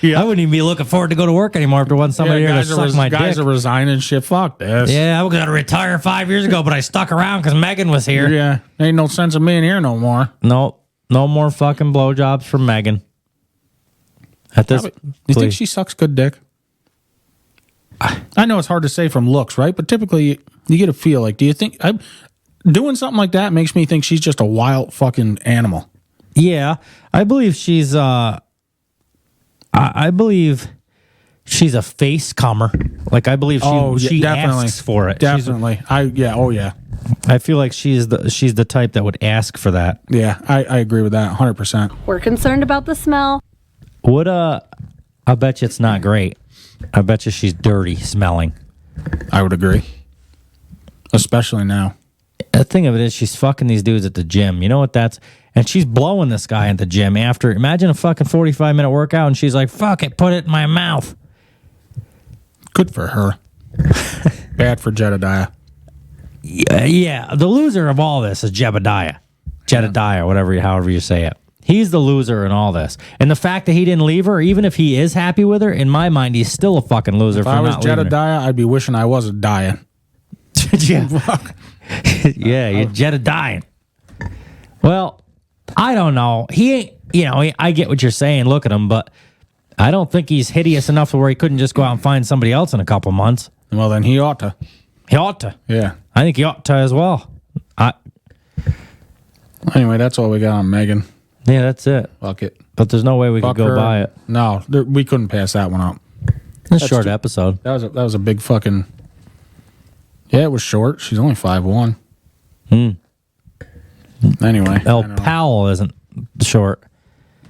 I wouldn't even be looking forward to go to work anymore after one somebody here to suck my dick. Guys are resigning and shit. Fuck this. Yeah, I was going to retire 5 years ago, but I stuck around because Megan was here. Yeah, ain't no sense of being here no more. No more fucking blowjobs from Megan. At this, you think she sucks good dick? I know it's hard to say from looks, right? But typically, you get a feel. Like, do you think doing something like that makes me think she's just a wild fucking animal? Yeah, I believe she's. I believe she's a face comer. Like, I believe she asks for it. Definitely. I feel like she's the type that would ask for that. Yeah, I agree with that 100%. We're concerned about the smell. I bet you it's not great. I bet you she's dirty smelling. I would agree. Especially now. The thing of it is, she's fucking these dudes at the gym. You know what that's... And she's blowing this guy at the gym after... Imagine a fucking 45-minute workout, and she's like, fuck it, put it in my mouth. Good for her. Bad for Jedediah. Yeah, the loser of all this is Jebediah. Jedediah, however you say it. He's the loser in all this. And the fact that he didn't leave her, even if he is happy with her, in my mind, he's still a fucking loser if for I was not leaving her. Jedediah, I'd be wishing I wasn't dying. Yeah, you're Jedediah. Well, I don't know. He ain't, I get what you're saying. Look at him, but I don't think he's hideous enough to where he couldn't just go out and find somebody else in a couple months. Well, then he ought to. He ought to. Yeah. I think he ought to as well. Anyway, that's all we got on Megan. Yeah, that's it. Fuck it. But there's no way we could go by it. No, we couldn't pass that one up. It's a short episode. That was a big fucking... Yeah, it was short. She's only 5'1". Anyway. Powell isn't short.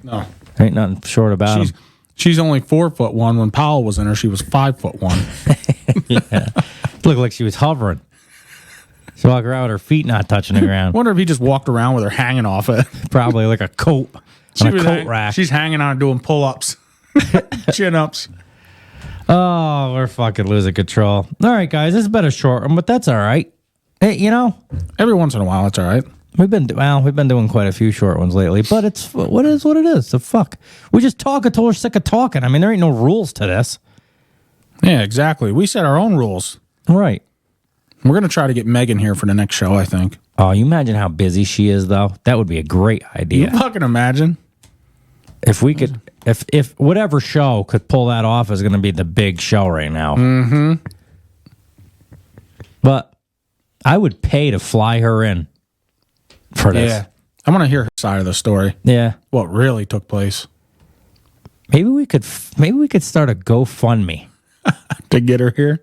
No. Ain't nothing short about him. She's only 4'1". When Powell was in her, she was 5'1". Yeah. Looked like she was hovering. She walked around with her feet not touching the ground. Wonder if he just walked around with her hanging off it. Probably like a coat on a coat rack. She's hanging on doing pull-ups. Chin-ups. Oh, we're fucking losing control. All right, guys, this has been a short one, but that's all right. Hey, every once in a while, it's all right. We've been doing quite a few short ones lately, but it's what it is. The fuck, we just talk until we're sick of talking. I mean, there ain't no rules to this. Yeah, exactly. We set our own rules. Right. We're gonna try to get Megan here for the next show, I think. Oh, you imagine how busy she is, though. That would be a great idea. You fucking imagine. If we could, if whatever show could pull that off is going to be the big show right now. Mm-hmm. But I would pay to fly her in for this. Yeah. I want to hear her side of the story. Yeah. What really took place. Maybe we could start a GoFundMe. To get her here?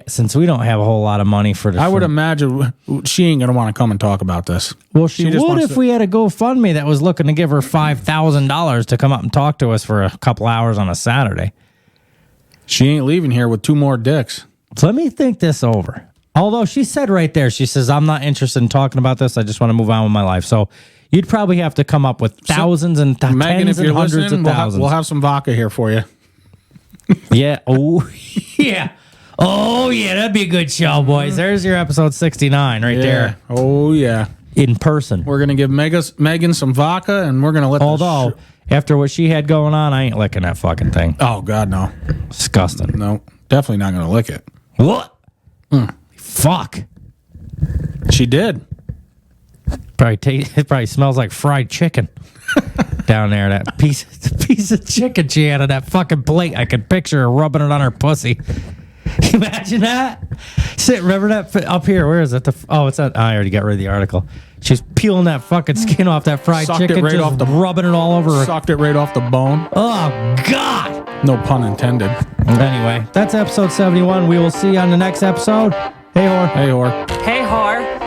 Since we don't have a whole lot of money for this. I would imagine she ain't going to want to come and talk about this. Well, she would if we had a GoFundMe that was looking to give her $5,000 to come up and talk to us for a couple hours on a Saturday. She ain't leaving here with 2 more dicks. So let me think this over. Although she said right there, she says, I'm not interested in talking about this. I just want to move on with my life. So you'd probably have to come up with thousands and Megan, tens if you're and hundreds of thousands. We'll have some vodka here for you. Yeah. Oh, yeah. Oh, yeah. That'd be a good show, boys. There's your episode 69 right there. Oh, yeah. In person. We're going to give Megan some vodka, and we're going to let Although, after what she had going on, I ain't licking that fucking thing. Oh, God, no. Disgusting. No, definitely not going to lick it. What? Fuck. She did. It probably smells like fried chicken. Down there, that piece of chicken she had on that fucking plate. I could picture her rubbing it on her pussy. Imagine that. Remember that up here? Where is it? It's that. I already got rid of the article. She's peeling that fucking skin off that fried chicken, it right just off rubbing it all over her. Sucked it right off the bone. Oh God! No pun intended. Anyway, that's episode 71. We will see you on the next episode. Hey, whore. Hey, whore. Hey, whore.